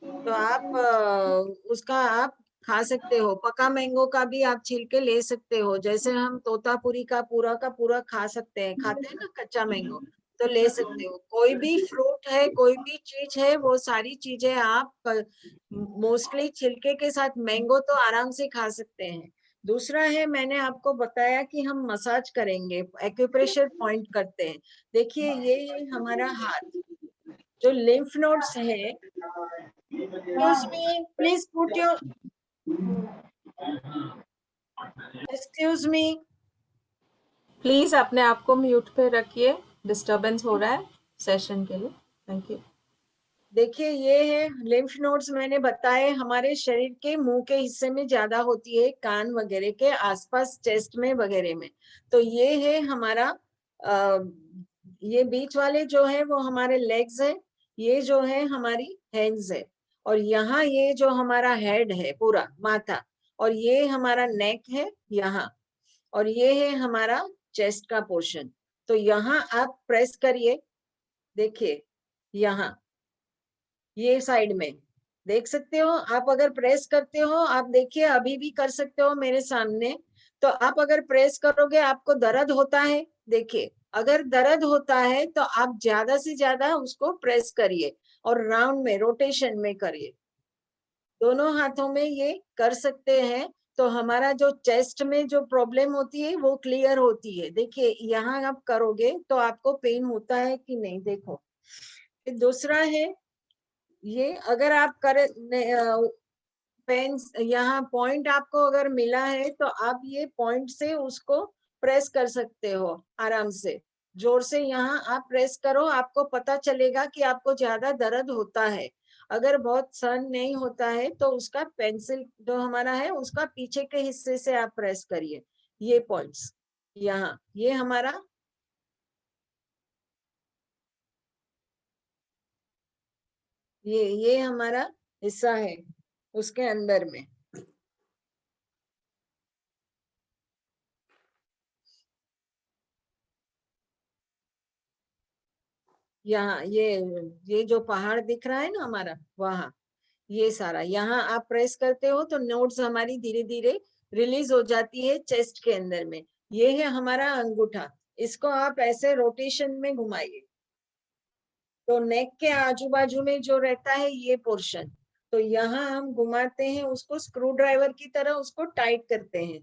तो आप उसका आप खा सकते हो। पका मैंगो का भी आप छील के ले सकते हो, जैसे हम तोतापुरी का पूरा खा सकते हैं, खाते हैं ना कच्चा मैंगो, तो ले सकते हो। कोई भी फ्रूट है, कोई भी चीज है, वो सारी चीजें आप मोस्टली छिलके के साथ मैंगो तो आराम से खा सकते हैं। दूसरा है, मैंने आपको बताया कि हम मसाज करेंगे, एक्यूप्रेशर पॉइंट करते हैं। देखिए ये हमारा हाथ, जो लिम्फ नोड्स है, excuse me, please put your, excuse me, please अपने आप को म्यूट पे रखिए, डिस्टरबेंस हो रहा है सेशन के लिए। Thank you. देखिए ये है लिम्फ नोड्स, मैंने बताए हमारे शरीर के मुंह के हिस्से में ज्यादा होती है, कान वगैरह के आसपास, चेस्ट में वगैरह में। तो ये है हमारा ये बीच वाले जो है वो हमारे लेग्स है, ये जो है हमारी हैंड्स है, और यहाँ ये जो हमारा हेड है पूरा माथा, और ये हमारा नेक है यहाँ, और ये है हमारा चेस्ट का पोर्शन। तो यहाँ आप प्रेस करिए, देखिए यहाँ ये साइड में देख सकते हो आप। अगर प्रेस करते हो, आप देखिए अभी भी कर सकते हो मेरे सामने। तो आप अगर प्रेस करोगे, आपको दर्द होता है, देखिए अगर दर्द होता है तो आप ज्यादा से ज्यादा उसको प्रेस करिए और राउंड में रोटेशन में करिए, दोनों हाथों में ये कर सकते हैं। तो हमारा जो चेस्ट में जो प्रॉब्लम होती है वो क्लियर होती है। देखिए यहाँ आप करोगे तो आपको पेन होता है कि नहीं, देखो। दूसरा है ये, अगर आप करे पेन, यहाँ पॉइंट आपको अगर मिला है तो आप ये पॉइंट से उसको प्रेस कर सकते हो आराम से, जोर से यहाँ आप प्रेस करो, आपको पता चलेगा कि आपको ज्यादा दर्द होता है। अगर बहुत सहन नहीं होता है तो उसका पेंसिल जो हमारा है उसका पीछे के हिस्से से आप प्रेस करिए, ये पॉइंट्स यहाँ, ये हमारा ये हमारा हिस्सा है उसके अंदर में। यहाँ ये जो पहाड़ दिख रहा है ना हमारा, वहाँ ये सारा यहाँ आप प्रेस करते हो तो नोड्स हमारी धीरे धीरे रिलीज हो जाती है चेस्ट के अंदर में। ये है हमारा अंगूठा, इसको आप ऐसे रोटेशन में घुमाइए, तो नेक के आजू बाजू में जो रहता है ये पोर्शन, तो यहाँ हम घुमाते हैं उसको, स्क्रू ड्राइवर की तरह उसको टाइट करते हैं।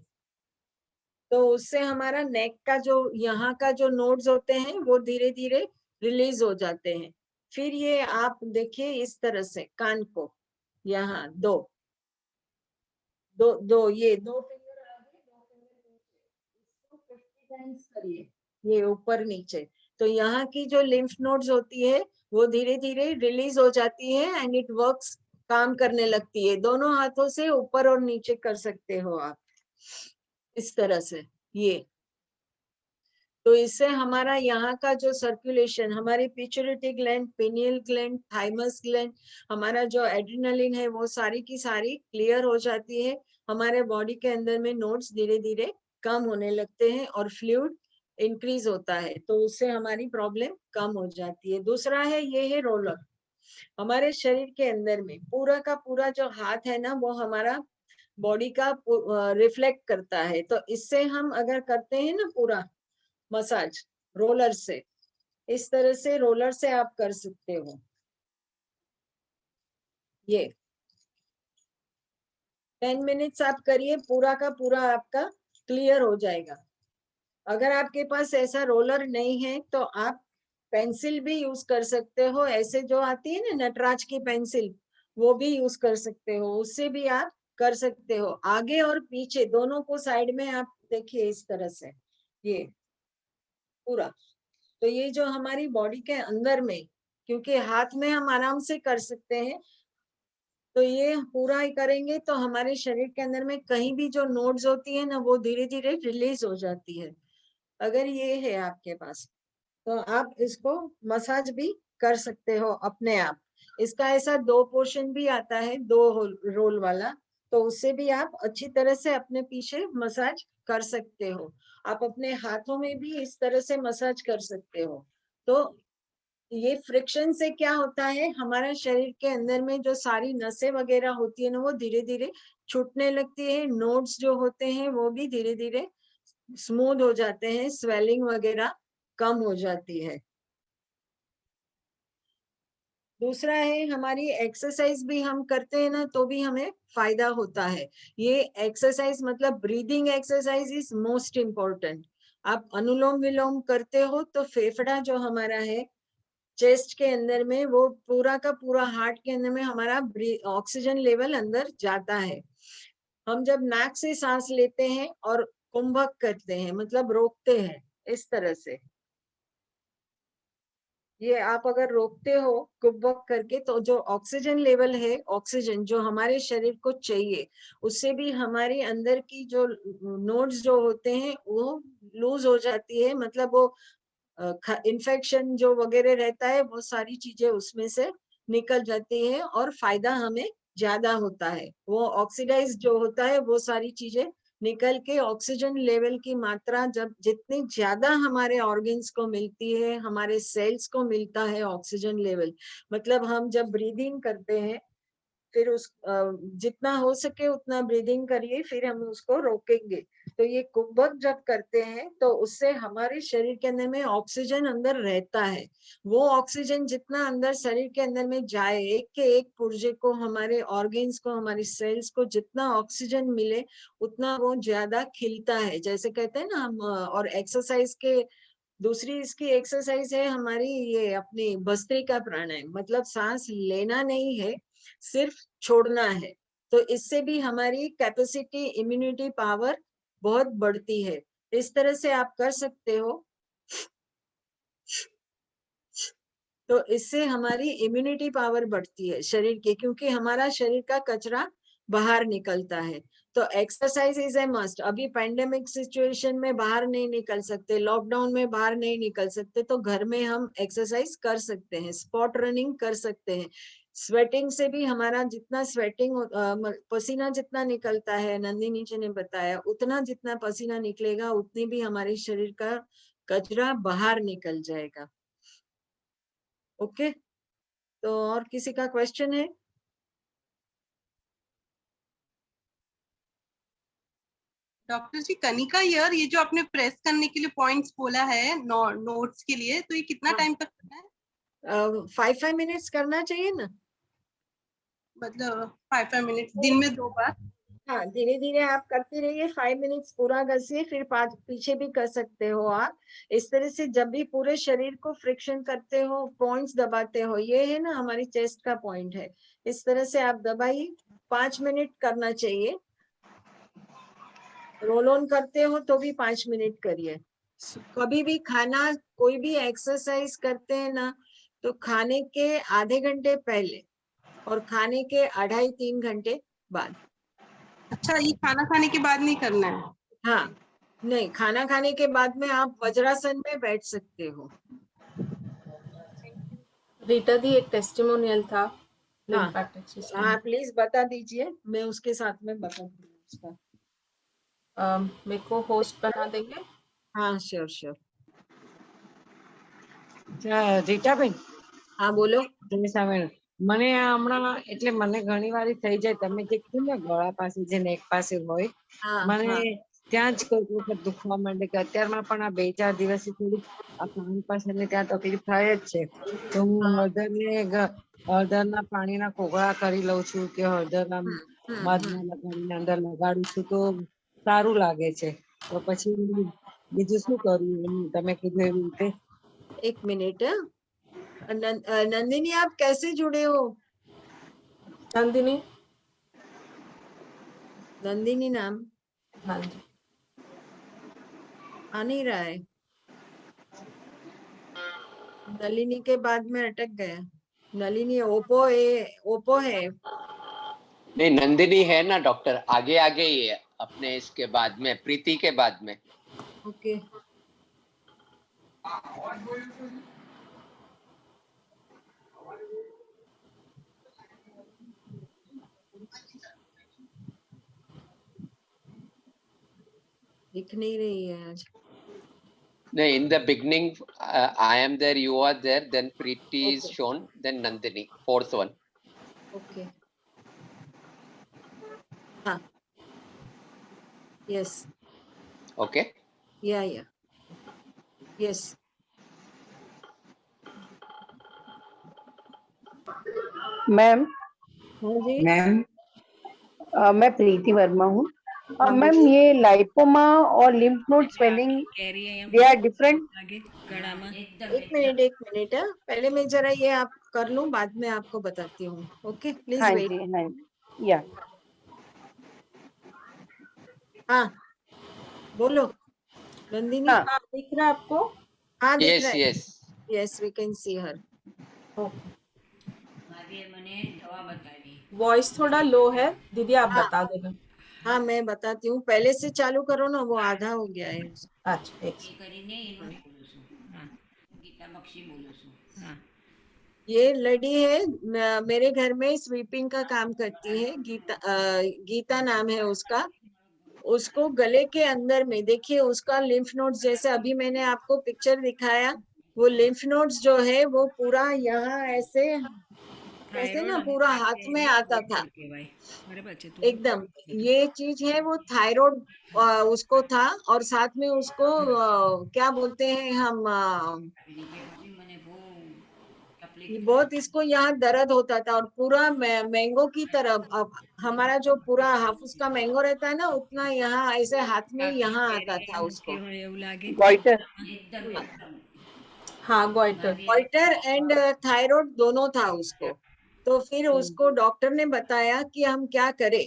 तो उससे हमारा नेक का जो यहाँ का जो नोड्स होते हैं वो धीरे धीरे रिलीज हो जाते हैं। फिर ये आप देखिए इस तरह से कान को, यहाँ दो दो दो ये दो फिंगर आगे, दो फिंगर नीचे, इसको 50 टाइम्स करिए, ये ऊपर नीचे। तो यहाँ की जो लिम्फ नोड्स होती है वो धीरे धीरे रिलीज हो जाती है एंड इट वर्क्स, काम करने लगती है। दोनों हाथों से ऊपर और नीचे कर सकते हो आप इस तरह से ये। तो इससे हमारा यहाँ का जो सर्कुलेशन, हमारी pituitary gland, pineal gland, thymus gland, हमारा जो एड्रेनालिन है वो सारी की सारी क्लियर हो जाती है। हमारे बॉडी के अंदर में नोड्स धीरे धीरे कम होने लगते हैं और फ्लूइड इंक्रीज होता है, तो उससे हमारी प्रॉब्लम कम हो जाती है। दूसरा है, ये है रोलर। हमारे शरीर के अंदर में पूरा का पूरा जो हाथ है ना, वो हमारा बॉडी का रिफ्लेक्ट करता है। तो इससे हम अगर करते हैं ना पूरा मसाज रोलर से, इस तरह से रोलर से आप कर सकते हो। ये 10 मिनट्स आप करिए, पूरा का पूरा आपका क्लियर हो जाएगा। अगर आपके पास ऐसा रोलर नहीं है तो आप पेंसिल भी यूज कर सकते हो, ऐसे जो आती है ना नटराज की पेंसिल, वो भी यूज कर सकते हो, उससे भी आप कर सकते हो। आगे और पीछे दोनों को साइड में आप देखिए इस तरह से ये पूरा। तो ये जो हमारी बॉडी के अंदर में, क्योंकि हाथ में हम आराम से कर सकते हैं, तो ये पूरा ही करेंगे तो हमारे शरीर के अंदर में कहीं भी जो नोड्स होती है ना, वो धीरे धीरे रिलीज हो जाती है। अगर ये है आपके पास तो आप इसको मसाज भी कर सकते हो अपने आप। इसका ऐसा 2 पोर्शन भी आता है, 2 रोल वाला, तो उससे भी आप अच्छी तरह से अपने पीछे मसाज कर सकते हो। आप अपने हाथों में भी इस तरह से मसाज कर सकते हो। तो ये फ्रिक्शन से क्या होता है, हमारा शरीर के अंदर में जो सारी नसें वगैरह होती है ना, वो धीरे धीरे छूटने लगती है। नोड्स जो होते हैं वो भी धीरे धीरे स्मूथ हो जाते हैं, स्वेलिंग वगैरह कम हो जाती है। दूसरा है, हमारी एक्सरसाइज भी हम करते हैं ना, तो भी हमें फायदा होता है। ये एक्सरसाइज मतलब breathing exercise is most important. आप अनुलोम विलोम करते हो तो फेफड़ा जो हमारा है चेस्ट के अंदर में, वो पूरा का पूरा हार्ट के अंदर में हमारा ऑक्सीजन लेवल अंदर जाता है। हम जब नाक से सांस लेते हैं और कुंभक करते हैं, मतलब रोकते हैं इस तरह से, ये आप अगर रोकते हो कुंभक करके, तो जो ऑक्सीजन लेवल है, ऑक्सीजन जो हमारे शरीर को चाहिए, उससे भी हमारी अंदर की जो नोड्स जो होते हैं वो लूज हो जाती है। मतलब वो इन्फेक्शन जो वगैरह रहता है, वो सारी चीजें उसमें से निकल जाती है और फायदा हमें ज्यादा होता है। वो ऑक्सीडाइज जो होता है, वो सारी चीजें निकल के ऑक्सीजन लेवल की मात्रा जब जितनी ज्यादा हमारे ऑर्गन्स को मिलती है, हमारे सेल्स को मिलता है ऑक्सीजन लेवल, मतलब हम जब ब्रीदिंग करते हैं, फिर उस जितना हो सके उतना ब्रीदिंग करिए, फिर हम उसको रोकेंगे। तो ये कुंभक जब करते हैं तो उससे हमारे शरीर के अंदर में ऑक्सीजन अंदर रहता है। वो ऑक्सीजन जितना अंदर शरीर के अंदर में जाए, एक के एक पुर्जे को, हमारे ऑर्गन्स को, हमारी सेल्स को जितना ऑक्सीजन मिले, उतना वो ज्यादा खिलता है, जैसे कहते हैं ना हम। और एक्सरसाइज के दूसरी इसकी एक्सरसाइज है हमारी ये अपनी भस्त्रिका प्राणायाम, मतलब सांस लेना नहीं है, सिर्फ छोड़ना है। तो इससे भी हमारी कैपेसिटी, इम्यूनिटी पावर बहुत बढ़ती है। इस तरह से आप कर सकते हो। तो इससे हमारी इम्यूनिटी पावर बढ़ती है शरीर की, क्योंकि हमारा शरीर का कचरा बाहर निकलता है। तो एक्सरसाइज इज ए मस्ट। अभी पैंडेमिक सिचुएशन में बाहर नहीं निकल सकते, लॉकडाउन में बाहर नहीं निकल सकते, तो घर में हम एक्सरसाइज कर सकते हैं, स्पॉट रनिंग कर सकते हैं। स्वेटिंग से भी हमारा जितना स्वेटिंग पसीना जितना निकलता है, नंदिनी जी ने बताया, उतना जितना पसीना निकलेगा उतनी भी हमारे शरीर का कचरा बाहर निकल जाएगा। ओके, तो और किसी का क्वेश्चन है? डॉक्टर जी, कनिका यार, ये जो आपने प्रेस करने के लिए पॉइंट्स बोला है नोट्स के लिए, तो ये कितना टाइम तक करना है? 5 मिनट्स करना चाहिए ना, मतलब 5 मिनट्स दिन में 2 बार? हाँ धीरे धीरे आप करते रहिए। 5 मिनट्स पूरा घसिए, फिर 5 पीछे भी कर सकते हो आप। इस तरह से जब भी पूरे शरीर को फ्रिक्शन करते हो, पॉइंट्स दबाते हो, ये है ना हमारी चेस्ट का पॉइंट है, इस तरह से आप दबाइए। 5 मिनट करना चाहिए। रोल ऑन करते हो तो भी 5 मिनट करिए। कभी भी खाना, कोई भी एक्सरसाइज करते हैं ना, तो खाने के आधे घंटे पहले और खाने के 2.5-3 घंटे बाद। अच्छा, ये खाना खाने के बाद नहीं करना है? हाँ, नहीं, खाना खाने के बाद में आप वज्रासन में बैठ सकते हो। रीटा दी एक टेस्टिमोनियल था हाँ लिम्फेटिक सिस्टम। हाँ, प्लीज बता दीजिए, मैं उसके साथ में बता दूंगी उसका। मेरे को होस्ट बना देंगे? हाँ श्योर श्योर। રીટાબેન, हाँ बोलो। તમે સામે મને આ હમણાં એટલે મને ઘણી વાર થઈ જાય, તમે જે કીધું ને ગળા પાસે જે નેક પાસે હોય, हाँ મને हाँ ત્યાં જ કોઈક વખત દુખવા માંડે કે અત્યારમાં પણ આ 2-4 દિવસથી થોડીક આ કાન પાસે ને ત્યાં તકલીફ થાય જ છે. તો હું હળદરના પાણીના કોગળા કરી લઉં છું કે હળદરના મધમાં લગાડીને અંદર લગાડું છું તો સારું લાગે છે. તો પછી બીજું શું કરવું એમ તમે કીધું એવી રીતે? एक मिनट। नंदिनी आप कैसे जुड़े हो? नंदिनी? नंदिनी नाम हाँ जी। आ नहीं रहा है। नलिनी के बाद में अटक गया। नलिनी ओपो है। नहीं, नंदिनी है ना डॉक्टर, आगे आगे ही है अपने इसके बाद में, प्रीति के बाद में। ओके। दिख नहीं रही है आज। No, in the beginning, I am there, you are there, then Preeti is Okay. shown, then Nandini, fourth one. Okay. हाँ यस Okay. या यस। मैम, हाँ जी મેમ मैं प्रीति वर्मा हूँ। हाँ मैम, बोलिए। ये लाइपोमा और lymph node swelling they are different? एक मिनट हाँ। पहले मैं जरा ये आप कर लूं, बाद में आपको बताती हूँ। ओके प्लीज हाँ वेट। जी, हाँ जी, या हाँ बोलो नंदिनी। हाँ, हाँ, दिख रहा है आपको? हाँ दिख Yes, रहा है। yes. Yes we can see her. Okay. Voice थोड़ा लो है दीदी, आप हाँ बता देना। हाँ मैं बताती हूँ, पहले से चालू करो ना, वो आधा हो गया है। अच्छा, एक ये लड़ी है, मेरे घर में स्वीपिंग का काम करती है। गीता नाम है उसका। उसको गले के अंदर में देखिए, उसका लिम्फ नोड्स, जैसे अभी मैंने आपको पिक्चर दिखाया, वो लिम्फ नोड्स जो है वो पूरा यहाँ ऐसे ना पूरा हाथ में आता था एकदम। ये चीज है वो थायराइड उसको था, और साथ में उसको क्या बोलते हैं हम, बहुत इसको यहाँ दर्द होता था, और पूरा मैंगो की तरह, अब हमारा जो पूरा हाफुस का मैंगो रहता है ना, उतना यहाँ ऐसे हाथ में यहाँ आता था उसको। गॉइटर। हाँ, गॉइटर। गॉइटर एंड थायराइड दोनों था उसको। तो फिर उसको डॉक्टर ने बताया कि हम क्या करें।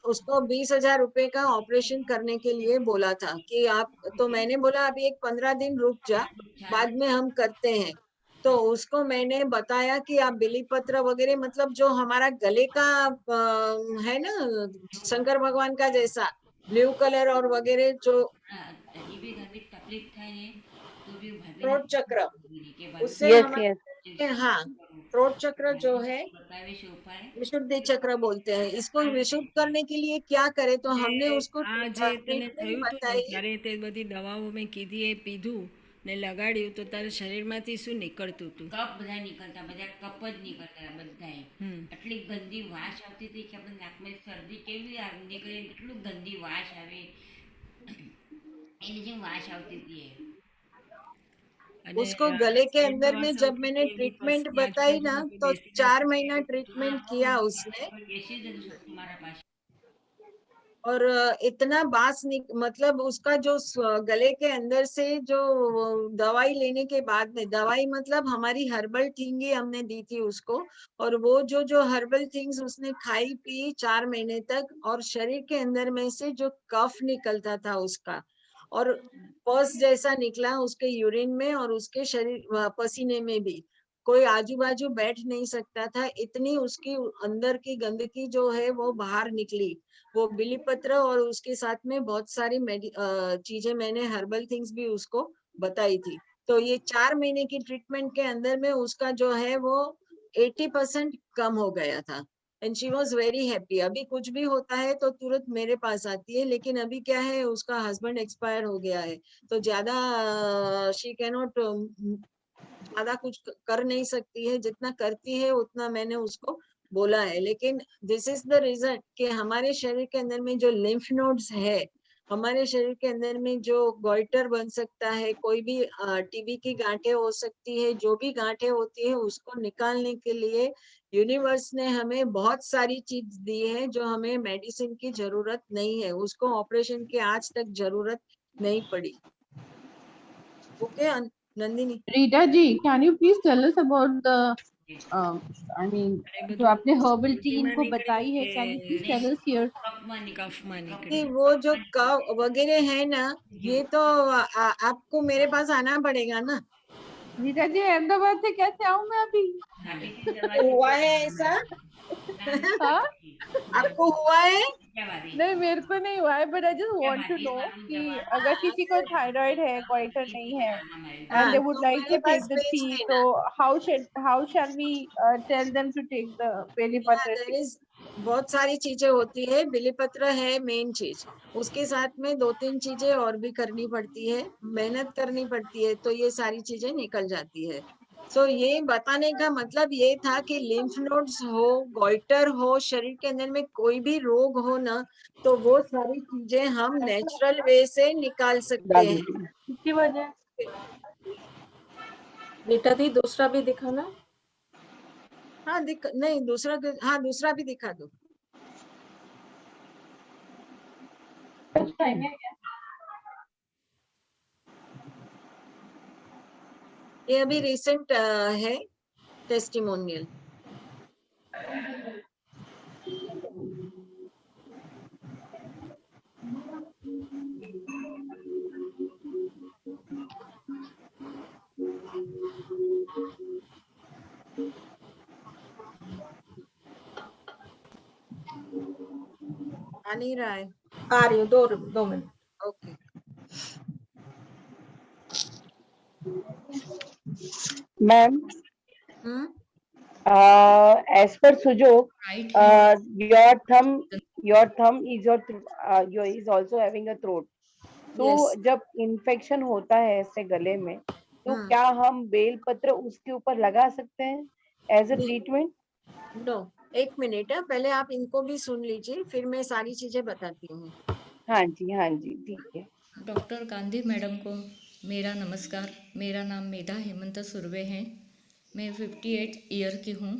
उसको 20,000 रुपए का ऑपरेशन करने के लिए बोला था कि आप, तो मैंने बोला अभी एक 15 दिन रुक जा, बाद में हम करते हैं। तो उसको मैंने बताया कि आप बिली पत्र वगैरह, मतलब जो हमारा गले का है ना, शंकर भगवान का जैसा ब्लू कलर और वगैरह, जो थ्रोट चक्र, उससे यस यस। हमारे, हाँ थ्रोट चक्र जो है विशुद्धि चक्र बोलते हैं इसको। विशुद्ध करने के लिए क्या करे, तो हमने उसको આ જે તને ट्रीटमेंट થયું હતું ને, बताई। ત્યારે તે બધી દવાઓ મેં કીધી એ પીધું ને લગાડ્યું તો તારા શરીરમાંથી શું નીકળતું હતું? કપ બધા નીકળતા, બધા કપ જ નીકળતા બધાએ. આટલી ગંદી વાસ આવતી હતી કે આપણે નાકમાં શરદી કેવી નીકળે, કેટલું ગંદી વાસ આવે, એની જેમ વાસ આવતી હતી એ. અને उसको गले के શરીરમાં अंदर में વાસ जब આવતી मैंने હતી એની ट्रीटमेंट हाँ, પછી बताई ना, આજુબાજુમાં કોઈ तो બેસી 4 જતું महीना હતું. ट्रीटमेंट हाँ, किया उसने। कोई बेसी જ નથી શકતું મારા પાસે. और इतना मतलब उसका जो गले के अंदर से जो दवाई लेने के बाद में, दवाई मतलब हमारी हर्बल थिंग ही हमने दी थी उसको, और वो जो हर्बल थिंग्स उसने खाई पी 4 महीने तक, और शरीर के अंदर में से जो कफ निकलता था उसका, और पस जैसा निकला उसके यूरिन में और उसके शरीर पसीने में भी, कोई आजू बाजू बैठ नहीं सकता था, इतनी उसकी अंदर की गंदगी जो है वो बाहर निकली। वो बिलीपत्र और उसके साथ में बहुत सारी चीजें मैंने हर्बल थिंग्स भी उसको बताई थी। तो ये 4 महीने की ट्रीटमेंट के अंदर में उसका जो है वो 80% कम हो गया था। And she was very happy. अभी कुछ भी होता है तो तुरंत मेरे पास आती है, लेकिन अभी क्या है, उसका हस्बैंड एक्सपायर हो गया है, तो ज्यादा शी कैनॉट ज्यादा कुछ कर नहीं सकती है। जितना करती है उतना मैंने उसको बोला है। लेकिन दिस इज द रीजन कि हमारे शरीर के अंदर में जो लिम्फ नोड्स है, हमारे शरीर के अंदर में जो गोइटर बन सकता है, कोई भी टीबी की गांठें हो सकती है, जो भी गांठें होती है उसको निकालने के लिए यूनिवर्स ने हमें बहुत सारी चीज दी है, जो हमें मेडिसिन की जरूरत नहीं है। उसको ऑपरेशन की आज तक जरूरत नहीं पड़ी। Okay Nandini? Rita ji, can you please tell us about the, I mean, અને जो બધું आपने herbal tea ઉલટીમાં इनको નીકળ્યું बताई है, કે can you please नहीं tell us here? કફમાં कि નીકળ્યું वो जो कव वगैरह है ना, ये तो आपको मेरे पास आना पड़ेगा ना। रीटा जी, अहमदाबाद से कैसे आऊं मैं अभी? मेडिसिन दवा तो हुआ है से ऐसा? हाँ, आपको हुआ है? नहीं मेरे को नहीं हुआ है, but I just want to know कि अगर किसी को थायराइड है, गोइटर नहीं है, and हाँ, they would तो like मेरे to take पास the भेज tea, तो देना। how shall we tell them to take the बेलीपत्र देयर tea? इज बहुत सारी चीजें होती है। बिलीपत्र है मेन चीज, उसके साथ में 2-3 चीजें और भी करनी पड़ती है, मेहनत करनी पड़ती है, तो ये सारी चीजें निकल जाती है। सो ये बताने का मतलब ये था कि लिम्फ नोड्स हो, गोइटर हो, शरीर के अंदर में कोई भी रोग हो ना, तो वो सारी चीजें हम नेचुरल वे से निकाल सकते हैं। कितनी बजे? रीटा दी दूसरा भी दिखाना। हाँ नहीं दूसरा हाँ दूसरा भी दिखा दो। ये अभी रिसेंट है टेस्टिमोनियल। आ नहीं रहा है। आ रही हूँ, 2 minute. Okay ma'am, hmm as per Sujok, right hand your thumb is your is also having a throat. तो यस जब इन्फेक्शन होता है ऐसे गले में, तो हम्म क्या हम बेलपत्र उसके ऊपर लगा सकते हैं एज अ नहीं ट्रीटमेंट? नो, एक मिनट है, पहले आप इनको भी सुन लीजिए, फिर मैं सारी चीजें बताती हूँ। हाँ जी, ठीक है। डॉक्टर गांधी मैडम को मेरा नमस्कार। मेरा नाम मेधा हेमंत सुर्वे है। मैं 58 ईयर की हूँ।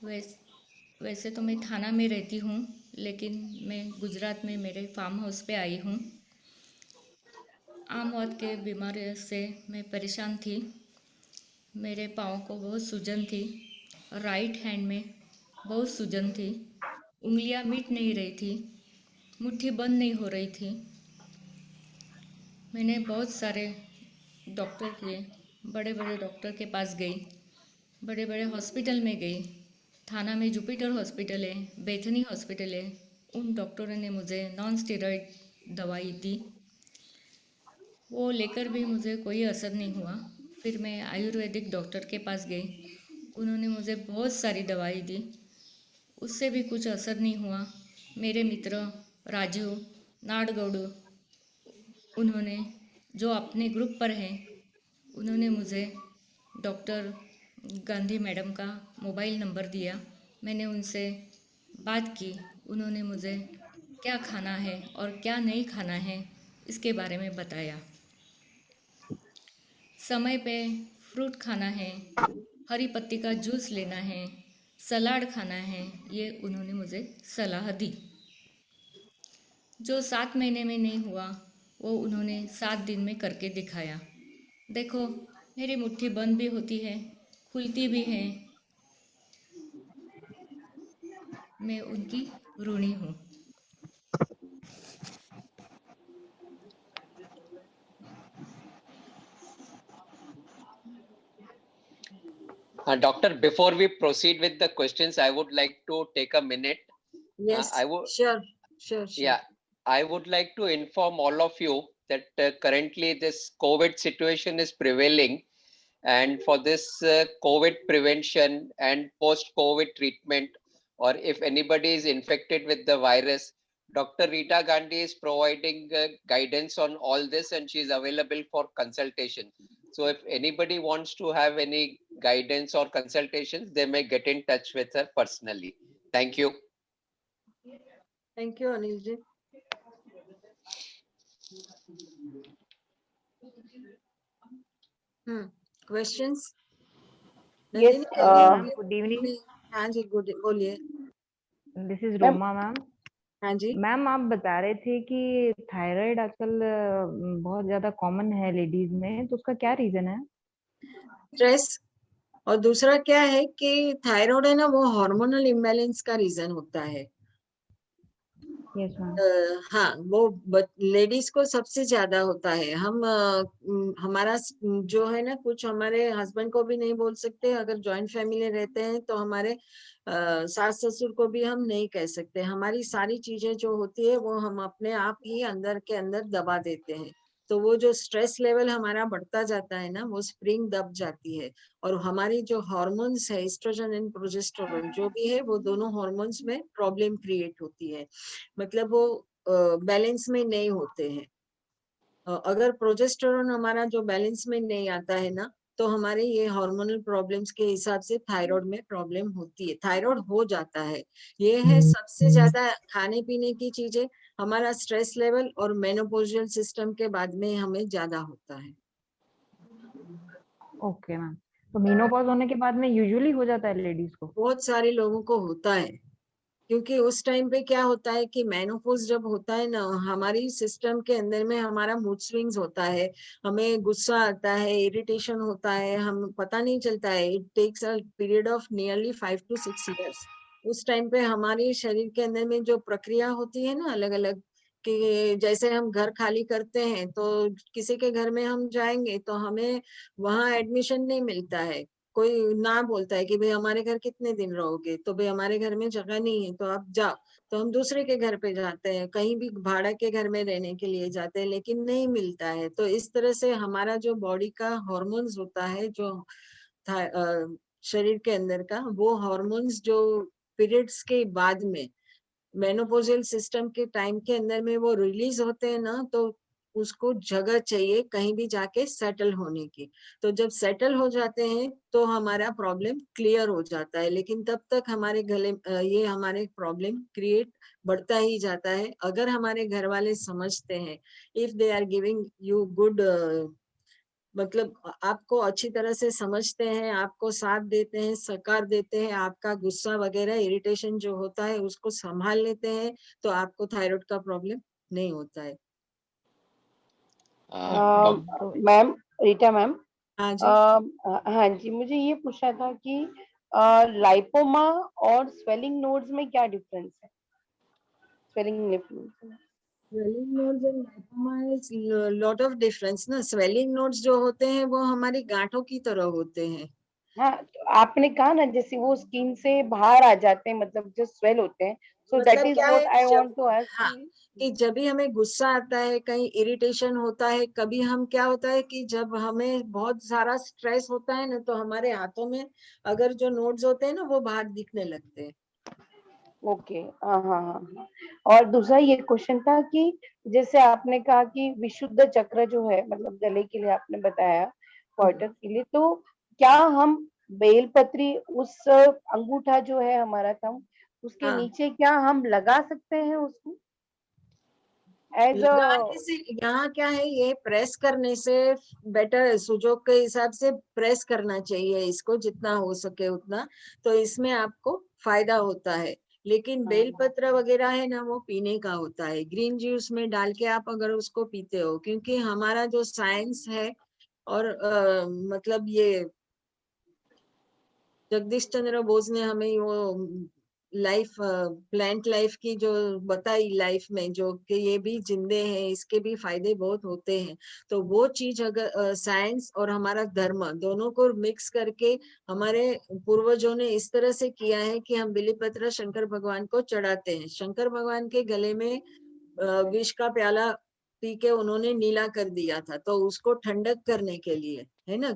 वैसे तो मैं थाना में रहती हूँ, लेकिन मैं गुजरात में मेरे फार्म हाउस पे आई हूँ। आम वात के बीमारी से मैं परेशान थी। मेरे पाँव को बहुत सूजन थी, राइट हैंड में बहुत सूजन थी, उंगलियां मिट नहीं रही थी, मुट्ठी बंद नहीं हो रही थी। मैंने बहुत सारे बड़े बड़े डॉक्टर के पास गई, बड़े बड़े हॉस्पिटल में गई। थाना में जुपिटर हॉस्पिटल है, बेथनी हॉस्पिटल है। उन डॉक्टरों ने मुझे नॉन स्टेरॉइड दवाई दी, वो लेकर भी मुझे कोई असर नहीं हुआ। फिर मैं आयुर्वेदिक डॉक्टर के पास गई, उन्होंने मुझे बहुत सारी दवाई दी, उससे भी कुछ असर नहीं हुआ। मेरे मित्र राजू नाडगौड़, उन्होंने जो अपने ग्रुप पर हैं, उन्होंने मुझे डॉक्टर गांधी मैडम का मोबाइल नंबर दिया। मैंने उनसे बात की, उन्होंने मुझे क्या खाना है और क्या नहीं खाना है इसके बारे में बताया। समय पे फ्रूट खाना है, हरी पत्ती का जूस लेना है, सलाद खाना है, ये उन्होंने मुझे सलाह दी। जो 7 महीने में नहीं हुआ, वो उन्होंने 7 दिन में करके दिखाया। देखो, मेरी मुट्ठी बंद भी होती है, खुलती भी है। मैं उनकी ऋणी हूँ। Doctor, before we proceed with the questions, I would like to take a minute. Yes, I would, sure. yeah, I would like to inform all of you that currently this COVID situation is prevailing, and for this COVID prevention and post-COVID treatment, or if anybody is infected with the virus, Dr. Rita Gandhi is providing guidance on all this, and she is available for consultation. So if anybody wants to have any guidance or consultations, they may get in touch with her personally. Thank you. Thank you, Anil ji. Questions? Yes, Nandini, good evening. हाँ जी, good बोलिए. This is Roma ma'am. हाँ जी. Ma'am आप बता रहे थे कि thyroid आजकल बहुत ज्यादा कॉमन है लेडीज में, तो उसका क्या रीजन है? स्ट्रेस. और दूसरा क्या है कि थायराइड है ना, वो हार्मोनल इम्बैलेंस का रीजन होता है. Yes ma'am. हाँ, वो लेडीज को सबसे ज्यादा होता है. हम हमारा जो है ना, कुछ हमारे हस्बैंड को भी नहीं बोल सकते. अगर जॉइंट फैमिली रहते हैं तो हमारे सास ससुर को भी हम नहीं कह सकते. हमारी सारी चीजें जो होती है वो हम अपने आप ही अंदर के अंदर दबा देते हैं. तो वो जो स्ट्रेस लेवल हमारा बढ़ता जाता है ना, वो स्प्रिंग दब जाती है. और हमारी जो हार्मोन्स है, एस्ट्रोजन एंड प्रोजेस्टेरोन जो भी है, वो दोनों हार्मोन्स में प्रॉब्लम क्रिएट होती है. मतलब वो बैलेंस में नहीं होते हैं. अगर प्रोजेस्टेरोन हमारा जो बैलेंस में नहीं आता है ना, तो हमारे ये हार्मोनल प्रॉब्लम्स के हिसाब से थायराइड में प्रॉब्लम होती है. थायराइड हो जाता है. ये है सबसे ज्यादा खाने पीने की चीजें, हमारा स्ट्रेस लेवल और मेनोपॉजियल सिस्टम के बाद में हमें ज्यादा होता है. Okay ma'am. तो मेनोपॉज होने के बाद में यूजुअली हो जाता है लेडीज को? बहुत सारे लोगों को होता है, क्योंकि उस टाइम पे क्या होता है कि मेनोपॉज जब होता है ना, हमारी सिस्टम के अंदर में हमारा मूड स्विंग्स होता है. हमें गुस्सा आता है, इरिटेशन होता है, हम पता नहीं चलता है. It takes a period of nearly 5 to 6 years. उस टाइम पे हमारे शरीर के अंदर में जो प्रक्रिया होती है ना, अलग अलग, कि जैसे हम घर खाली करते हैं तो किसी के घर में हम जाएंगे तो हमें वहां एडमिशन नहीं मिलता है. कोई ना बोलता है कि भाई हमारे घर कितने दिन रहोगे, तो भाई हमारे घर में जगह नहीं है तो आप जाओ. तो हम दूसरे के घर पे जाते हैं, कहीं भी भाड़ा के घर में रहने के लिए जाते हैं, लेकिन नहीं मिलता है. तो इस तरह से हमारा जो बॉडी का हार्मोन्स होता है, जो शरीर के अंदर का, वो हार्मोन्स जो पीरियड्स के बाद में मेनोपॉजियल सिस्टम के टाइम के अंदर में वो रिलीज होते हैं ना, तो उसको जगह चाहिए कहीं भी जाके सेटल होने की. तो जब सेटल हो जाते हैं तो हमारा प्रॉब्लम क्लियर हो जाता है. लेकिन तब तक हमारे गले ये हमारे प्रॉब्लम क्रिएट बढ़ता ही जाता है. अगर हमारे घर वाले समझते हैं, if they are giving you good, मतलब आपको अच्छी तरह से समझते हैं, आपको साथ देते हैं, सहकार देते हैं, आपका गुस्सा वगैरह इरिटेशन जो होता है उसको संभाल लेते हैं, तो आपको थायराइड का प्रॉब्लम नहीं होता है. Ma'am, Rita ma'am. हाँ जी. हाँ जी, मुझे ये पूछना था कि लाइपोमा और स्वेलिंग नोड्स में क्या डिफरेंस है? Swelling lymph nodes. Swelling nodes and lipoma is lot of difference ना. स्वेलिंग नोड्स जो होते हैं वो हमारी गांठों की तरह होते हैं. हाँ, तो आपने कहा ना जैसे वो स्किन से बाहर आ जाते हैं, मतलब जो स्वेल होते हैं. सो दैट मतलब इज क्या व्हाट है, आई वांट जब टू आस्क. हाँ, कि जब भी हमें गुस्सा आता है, कहीं इरिटेशन होता है, कभी हम क्या होता है कि जब हमें बहुत सारा स्ट्रेस होता है ना, तो हमारे हाथों में अगर जो नोड्स होते हैं ना, वो बाहर दिखने लगते हैं. ओके. हाँ हाँ हाँ. और दूसरा ये क्वेश्चन था कि जैसे आपने कहा कि विशुद्ध चक्र जो है, मतलब गले के लिए आपने बताया, क्वार्टर के लिए, तो क्या हम बेलपत्री, उस अंगूठा जो है हमारा थंब, उसके हाँ, नीचे क्या हम लगा सकते हैं उसको एज अ? लगाने से यहाँ क्या है, ये प्रेस करने से बेटर है. सुजोग के हिसाब से प्रेस करना चाहिए इसको जितना हो सके उतना, तो इसमें आपको फायदा होता है. लेकिन बेलपत्र वगैरह है ना, वो पीने का होता है. ग्रीन जूस में डाल के आप अगर उसको पीते हो, क्योंकि हमारा जो साइंस है और मतलब ये जगदीश चंद्र बोस ने हमें वो लाइफ प्लांट लाइफ की जो बताई लाइफ में, जो कि ये भी जिंदे हैं, इसके भी फायदे बहुत होते हैं। तो वो चीज अगर साइंस और हमारा धर्म दोनों को मिक्स करके हमारे पूर्वजों ने इस तरह से किया है कि हम बिलीपत्र शंकर भगवान को चढ़ाते हैं। शंकर भगवान के गले में विष का प्याला पी के उन्होंने नीला कर दिया था, तो उसको ठंडक करने के लिए, है ना,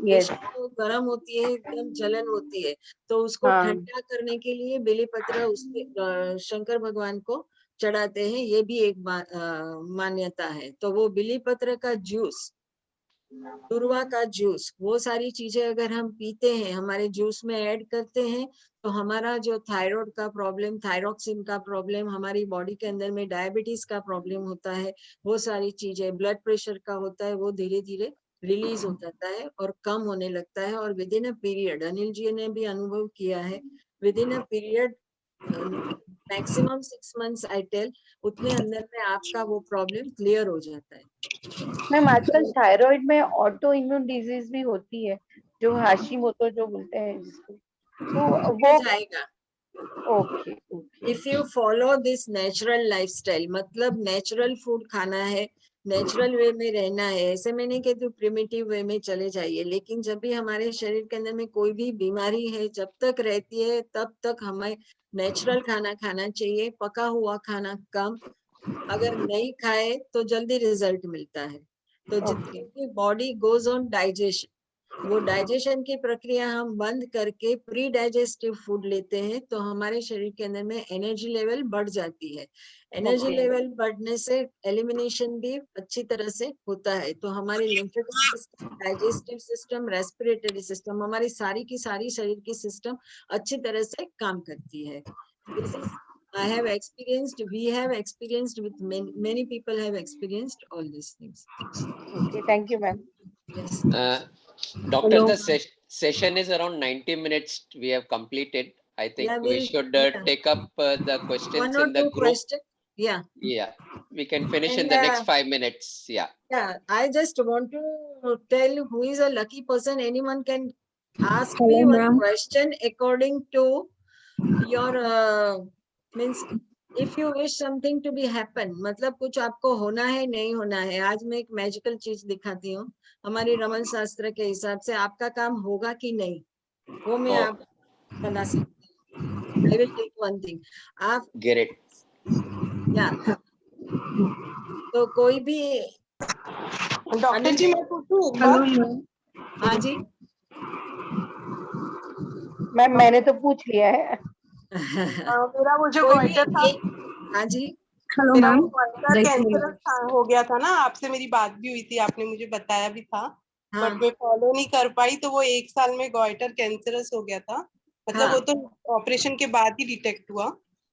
यस, तो गर्म होती है, एकदम जलन होती है, तो उसको हाँ, ठंडा करने के लिए बेलीपत्र उसके शंकर भगवान को चढ़ाते हैं। ये भी एक मान्यता है। तो वो बेलीपत्र का जूस, तुरवा का जूस, वो सारी चीजें अगर हम पीते हैं, हमारे जूस में ऐड करते हैं, तो हमारा जो थायराइड का प्रॉब्लम, थायरॉक्सिन का प्रॉब्लम, हमारी बॉडी के अंदर में डायबिटीज का प्रॉब्लम होता है, वो सारी चीजें, ब्लड प्रेशर का होता है, वो धीरे धीरे रिलीज हो जाता है और कम होने लगता है। और within a period, Anil ji ने भी अनुभव किया है, within a period maximum 6 months I tell, उतने अंदर में आपका वो प्रॉब्लम क्लियर हो जाता है। मैम आजकल थायराइड में ऑटो इम्यून डिजीज भी होती है, जो हाशिमोतो जो बोलते हैं जिसको, तो वो जाएगा। Okay okay if you follow this natural lifestyle, मतलब नेचुरल फूड खाना है, नेचुरल वे में रहना है, ऐसे में नहीं कहती प्रिमिटिव वे में चले जाइए, लेकिन जब भी हमारे शरीर के अंदर में कोई भी बीमारी है, जब तक रहती है तब तक हमें नेचुरल खाना खाना चाहिए, पका हुआ खाना कम, अगर नहीं खाए तो जल्दी रिजल्ट मिलता है। तो जितनी भी बॉडी गोज ऑन डाइजेशन, वो डाइजेशन की प्रक्रिया हम बंद करके प्री डाइजेस्टिव फूड लेते हैं, तो हमारे शरीर के अंदर में एनर्जी लेवल बढ़ जाती है। एनर्जी लेवल बढ़ने से एलिमिनेशन भी अच्छी तरह से होता है। तो हमारी lymphatic system, digestive system, respiratory system, हमारी सारी की सारी शरीर की सिस्टम अच्छी तरह से काम करती है। This is I have experienced, we have experienced with many people have experienced all these things. Okay, thank you ma'am. Yes. Doctor, the session is around 90 minutes. We have completed. I think Yeah, we we'll, should take up the questions one or in the two group. questions. Yeah. Yeah, we can finish in And the next 5 minutes. Yeah. yeah, I just want to tell who is a lucky person. Anyone can ask Hello, me one ma'am. question according to your means. If you wish something to be happen, मतलब कुछ आपको होना है, नहीं होना है। आज मैं एक मैजिकल चीज दिखाती हूँ, हमारी रमन शास्त्र के हिसाब से आपका काम होगा कि नहीं, वो मैं आप बता सकती हूँ। I will take one thing. आप Get it. या तो कोई भी डॉक्टर जी मैं पूछूं एक हेलो बार? मैम। हाँ जी। मैम मैंने तो पूछ लिया है। मेरा वो जो कोई गोइटर था, भी हाँ जी, हेलो मेरा मैम। वो गोइटर कैंसर हो गया था ना, आपसे मेरी बात भी हुई थी, आपने मुझे बताया भी था, हाँ बट मैं फॉलो नहीं कर पाई। तो वो 1 साल में गोइटर कैंसरस हो गया था, मतलब हाँ, वो तो ऑपरेशन के बाद ही डिटेक्ट हुआ।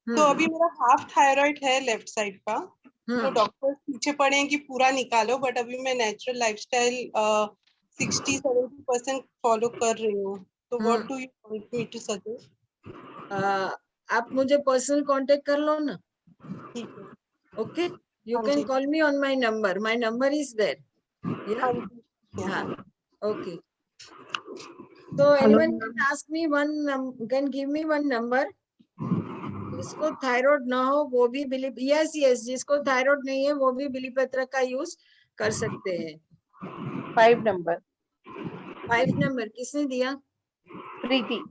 तो अभी मेरा हाफ थायराइड है लेफ्ट साइड का, तो डॉक्टर पीछे पड़े हैं कि पूरा निकालो, बट अभी मैं नेचुरल लाइफस्टाइल 60-70% फॉलो कर रही हूँ। तो what do you want me to suggest? आप मुझे पर्सनल कांटेक्ट कर लो ना। ठीक है, ओके, यू हाँ कैन जी, call me on my number is there. हाँ जी, हाँ, ओके। तो hello anyone can ask me can give me one number. जिसको थायराइड ना हो वो भी यस, जिसको थायराइड नहीं है वो भी बिलीपत्र का यूज कर सकते हैं। 5 नंबर 5 नंबर किसने दिया? प्रीति।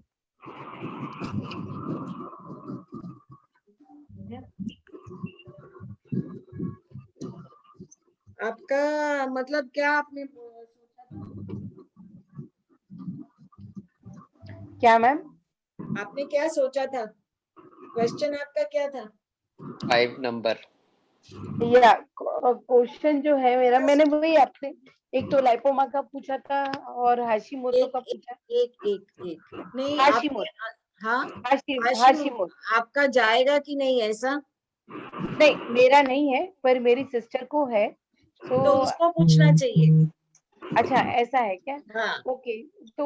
आपका मतलब क्या आपने सोचा था? क्या मैम? आपने क्या सोचा था? क्वेश्चन आपका क्या था? 5 number. या क्वेश्चन जो है मेरा, मैंने वही आपसे एक तो लाइपोमा का पूछा था और हाशिमोतो का पूछा। एक नहीं, हाशिमोतो, हाँ, हाशिमोतो आपका जाएगा कि नहीं ऐसा? नहीं, मेरा नहीं है पर मेरी सिस्टर को है, तो उसको पूछना चाहिए। अच्छा ऐसा है क्या? हाँ, ओके, तो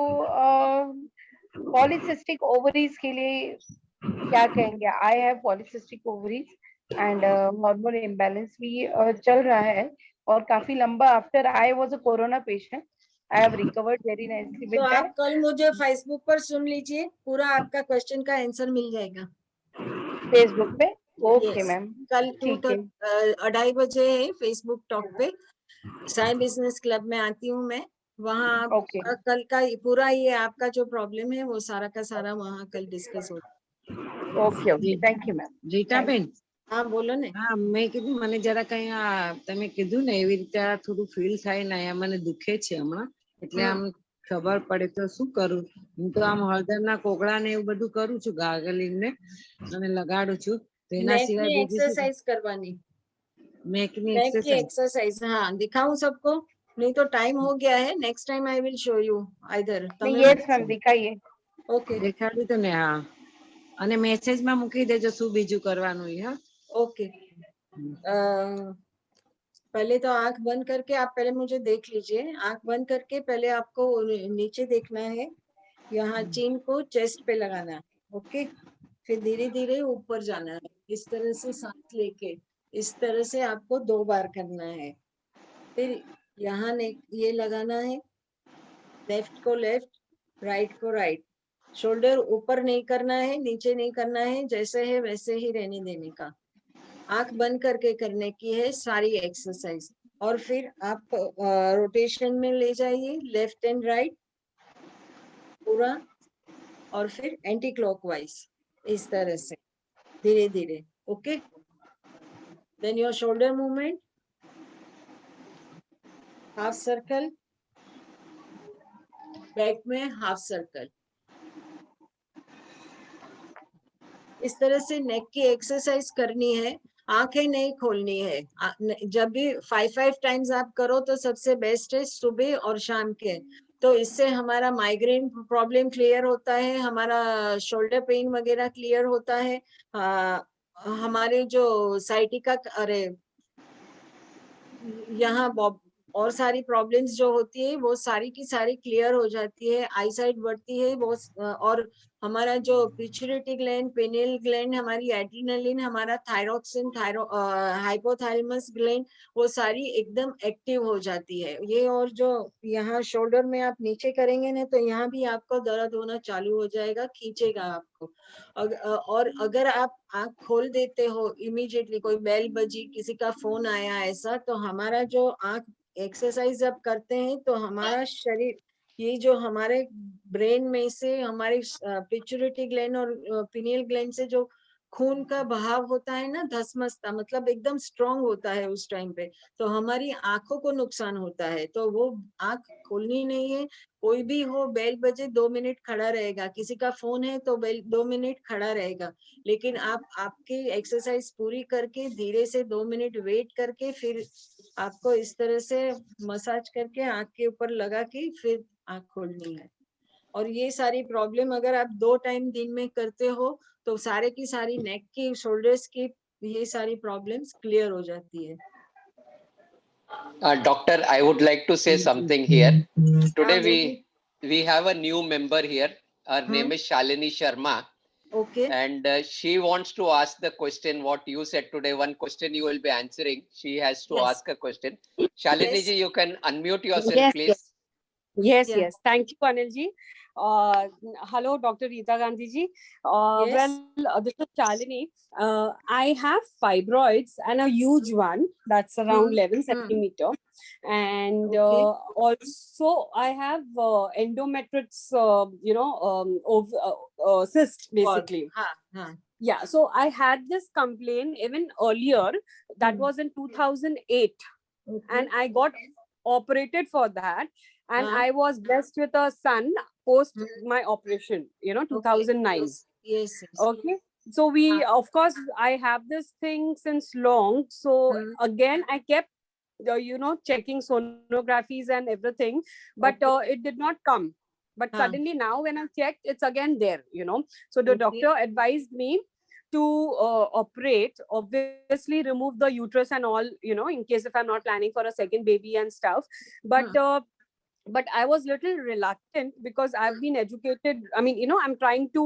पॉलीसिस्टिक ओवरीज के लिए क्या कहेंगे? I have polycystic ovaries and hormone imbalance भी चल रहा है और काफी लंबा। After I was a corona patient I have recovered very nicely तो with आप that. कल मुझे फेसबुक पर सुन लीजिए, पूरा आपका क्वेश्चन का आंसर मिल जाएगा Facebook पे. Okay, Yes. ma'am. कल ठीक है. 2:30 बजे है फेसबुक टॉक पे, साई बिजनेस क्लब में आती हूँ मैं, वहाँ आप Okay. कल का पूरा ये आपका जो प्रॉब्लम है वो सारा का सारा वहाँ कल डिस्कस होगा. Okay, okay. Thank you, ma'am. Ritaben, हाँ बोलो ने. હા મેં કીધું મને જરા કઈ તમે કીધું ને એવી રીતે થોડું ફીલ થાય ને અહીંયા મને દુખે છે હમણાં, એટલે આમ ખબર પડે તો શું કરું. હું તો આમ હળદરના કોગળા ને એવું બધું કરું છું, ગાર્ગલિંગ ને અને લગાડું છું. તો એના नेक સિવાય में બીજું શું? एक्सरसाइज करवानी, મેકની नेक की એક્સરસાઇઝ. एक्सरसाइज. हाँ दिखाऊं सबको? नहीं तो टाइम हो गया है, next time I will show you either. Yes, ma'am. दिखाइए. ओके દેખાડ્યું તો ને. હા, અને મેસેજમાં મૂકી દેજો શું બીજું કરવાનું એ. હા, ओके. पहले तो आंख बंद करके आप पहले मुझे देख लीजिए. आंख बंद करके पहले आपको नीचे देखना है, यहाँ चीन को चेस्ट पे लगाना है. ओके, फिर धीरे धीरे ऊपर जाना है, इस तरह से सांस लेके इस तरह से आपको 2 बार करना है. फिर यहाँ ये लगाना है, लेफ्ट को लेफ्ट, राइट को राइट. शोल्डर ऊपर नहीं करना है, नीचे नहीं करना है, जैसे है वैसे ही रहने देने का. आंख बंद करके करने की है सारी एक्सरसाइज. और फिर आप रोटेशन में ले जाइए, लेफ्ट एंड राइट पूरा, और फिर एंटी क्लॉकवाइज इस तरह से धीरे धीरे. Okay, then your shoulder movement, half circle, back में हाफ सर्कल. इस तरह से नेक की एक्सरसाइज करनी है, आंखें नहीं खोलनी है. जब भी 5 टाइम्स आप करो तो सबसे बेस्ट है सुबह और शाम के. तो इससे हमारा माइग्रेन प्रॉब्लम क्लियर होता है, हमारा शोल्डर पेन वगैरह क्लियर होता है, हमारे जो साइटिका अरे यहाँ और सारी प्रॉब्लम्स जो होती है वो सारी की सारी क्लियर हो जाती है, आई साइट बढ़ती है वो. और हमारा जो पिट्यूटरी ग्लैंड, पिनियल ग्लैंड, हमारी एड्रिनलिन, हमारा थायरॉक्सिन, हाइपोथैलेमस ग्लैंड, वो सारी एकदम एक्टिव हो जाती है ये. और जो यहाँ शोल्डर में आप नीचे करेंगे ना तो यहाँ भी आपको दर्द होना चालू हो जाएगा, खींचेगा आपको. और अगर आप आंख खोल देते हो इमीडिएटली, कोई बेल बजी, किसी का फोन आया ऐसा, तो हमारा जो आंख एक्सरसाइज जब करते हैं तो हमारा शरीर, ये जो हमारे ब्रेन में से हमारे पिट्यूटरी ग्लैंड और पिनियल ग्लैंड से जो खून का बहाव होता है ना, धसमसता, मतलब एकदम स्ट्रांग होता है उस टाइम पे. तो हमारी आंखों को नुकसान होता है, तो वो आंख खोलनी नहीं है. कोई भी हो, बेल बजे 2 मिनट खड़ा रहेगा, किसी का फोन है तो बेल 2 मिनट खड़ा रहेगा. लेकिन आप आपकी एक्सरसाइज पूरी करके धीरे से 2 मिनट वेट करके फिर आपको इस तरह से मसाज करके आंख के ऊपर लगा के फिर आंख खोलनी है. और ये सारी प्रॉब्लम अगर आप 2 टाइम दिन में करते हो तो सारे की सारी नेक की, शोल्डर्स की ये सारी प्रॉब्लम्स क्लियर हो जाती है. Doctor, I would like to say something here. Today बोलिए. we have a new member here. Her name is Shalini Sharma. Okay. And she wants to ask the question what you said today. One question you will be answering. She has to ask a question. Shalini ji, you can unmute yourself, please. Yes, Yeah. yes. Thank you, Anil ji. Hello, Dr. Rita Gandhi ji. Yes. Well, this is Shalini. I have fibroids and a huge one that's around 11 centimeter. And also I have endometriosis, cyst basically. Yeah, so I had this complaint even earlier. That was in 2008. And I got operated for that. And I was blessed with a son post my operation, 2009. Yes. Okay. So we, of course, I have this thing since long. So again, I kept, checking sonographies and everything, but it did not come. But suddenly now when I checked, it's again there, So the doctor advised me to operate, obviously remove the uterus and all, in case if I'm not planning for a second baby and stuff. But I was little reluctant because I've been educated. I mean, I'm trying to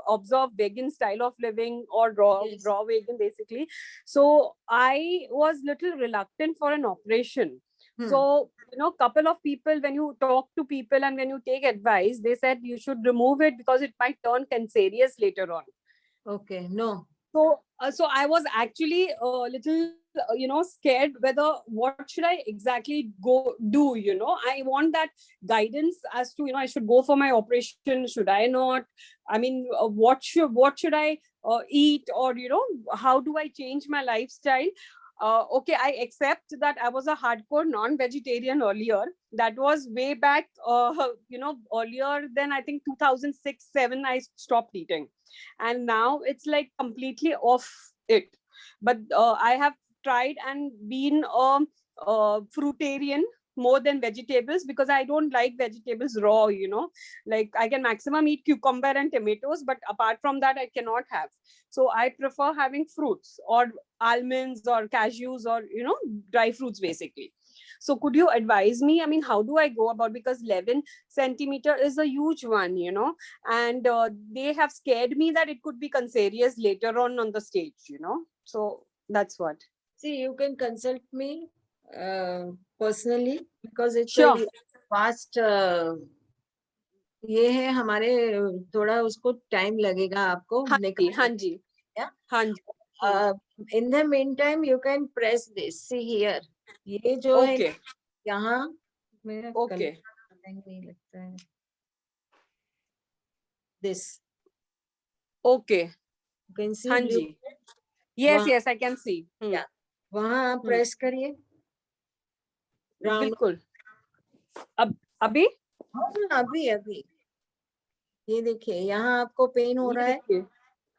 observe vegan style of living or raw vegan basically. So I was little reluctant for an operation. So, couple of people, when you talk to people and when you take advice, they said you should remove it because it might turn cancerous later on. Okay, no. So I was actually a little, scared whether what should I exactly go do, I want that guidance as to, I should go for my operation, should I not? I mean, what should I eat, or, how do I change my lifestyle? Okay, I accept that I was a hardcore non-vegetarian earlier. That was way back, earlier than I think 2006-7, I stopped eating. And now it's like completely off it. But I have tried and been a fruitarian more than vegetables, because I don't like vegetables raw, like I can maximum eat cucumber and tomatoes, but apart from that I cannot have. So I prefer having fruits or almonds or cashews or dry fruits basically. So could you advise me, I mean, how do I go about, because 11 centimeter is a huge one, and they have scared me that it could be cancerous later on the stage, so that's what. See, you can consult me personally, because it's Sure. a vast ये है हमारे, थोड़ा उसको time लगेगा आपको निकालने। हाँ जी। In the meantime you can press this, see here, ये जो है यहाँ मेरा नहीं लगता है, this, okay, you can see हाँ जी, yes I can see, yeah, वहाँ आप प्रेस करिए, बिल्कुल। अभी अभी ये देखिए, यहाँ आपको पेन हो रहा है,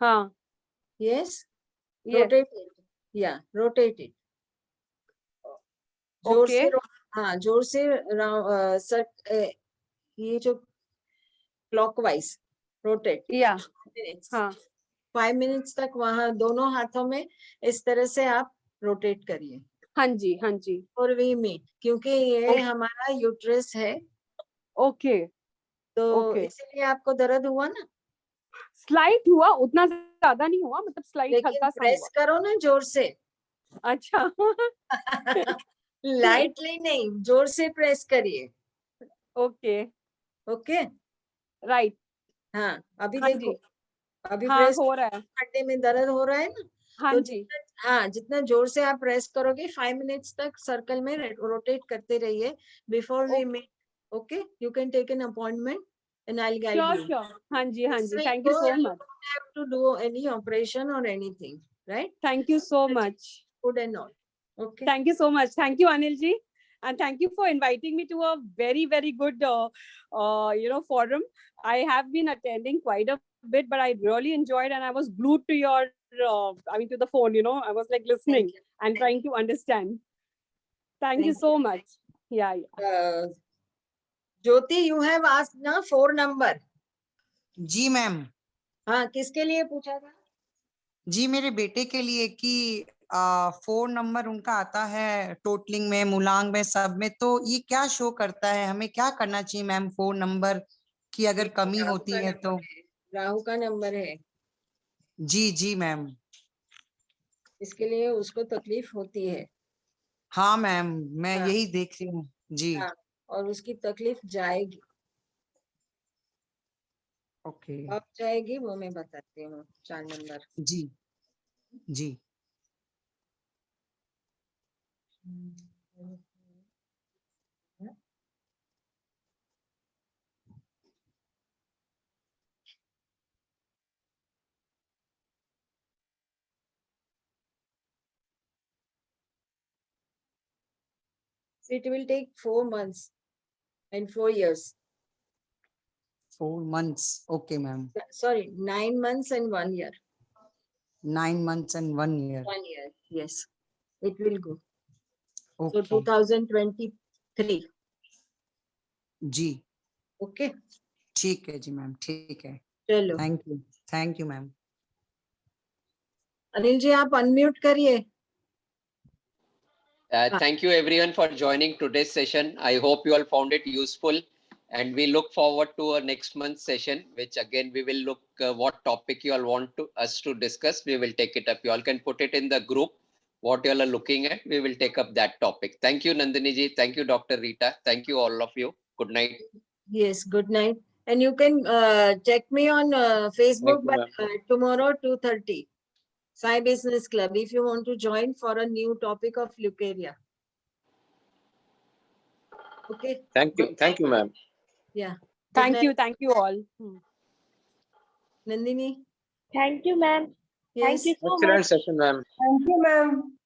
हाँ, yes, rotate it, yeah, rotate it, जोर से, हाँ जोर से, ये जो क्लॉकवाइज रोटेट, हाँ 5 मिनट्स तक वहां दोनों हाथों में इस तरह से आप रोटेट करिए। हाँ जी, हाँ जी। और वी मीट, क्योंकि ये हमारा यूट्रस है। ओके, तो इसलिए आपको दर्द हुआ ना? स्लाइट हुआ, उतना ज्यादा नहीं हुआ, मतलब स्लाइट हल्का सा हुआ। प्रेस करो ना जोर से। अच्छा। लाइटली नहीं, जोर से प्रेस करिए। Okay okay, right. हाँ अभी देखो, अभी हाँ, प्रेस हो रहा है, हड्डी में दर्द हो रहा है ना? हाँ तो जी, जितना जोर से आप प्रेस करोगे 5 मिनट्स तक सर्कल में रोटेट करते रहिए before we meet. Okay, you can take an appointment and I'll guide you. Sure. हाँ जी, हाँ जी, thank you so much. You don't have to do any operation or anything, right? Thank you so much. Good and all. Okay. Thank you so much. Thank you, Anil ji, and thank you for inviting me to a very, very good, forum. I have been attending quite a bit, but I really enjoyed, and I was glued to your, to the phone. I was like listening and trying to understand. Thank you so much. Yeah. Jyoti, you have asked na 4 number. Ji ma'am. हाँ, किसके लिए पूछा था? जी मेरे बेटे के लिए कि 4 नंबर उनका आता है टोटलिंग में, मूलांग में, सब में, तो ये क्या शो करता है, हमें क्या करना चाहिए मैम 4 नंबर की अगर कमी होती है तो? राहु का नंबर है। जी जी मैम। इसके लिए उसको तकलीफ होती है। हाँ मैम, मैं यही देख रही हूँ जी। और उसकी तकलीफ जाएगी। ओके, अब जाएगी वो मैं बताती हूँ। 4 नंबर। जी जी। It will take 4 months and 4 years. 4 months. Okay, ma'am. Sorry, 9 months and 1 year. 9 months and 1 year. 1 year, yes. It will go. Okay. So 2023. जी। Okay. ठीक है जी मैम, ठीक है। चलो। Thank you ma'am. Anil ji आप अनम्यूट करिए। Thank you everyone for joining today's session. I hope you all found it useful, and we look forward to our next month's session, which again we will look what topic you all want us to discuss. We will take it up. You all can put it in the group what you all are looking at, we will take up that topic. Thank you, Nandini ji. Thank you, Dr. Rita. Thank you, all of you. Good night. Yes, good night. And you can check me on Facebook by tomorrow 2:30. Sai Business Club, if you want to join for a new topic of leukaria. Okay. Thank you, ma'am. Yeah. Thank you all. Nandini. Thank you, ma'am. Yes. Thank you so Excellent much. session, ma'am. Thank you, ma'am.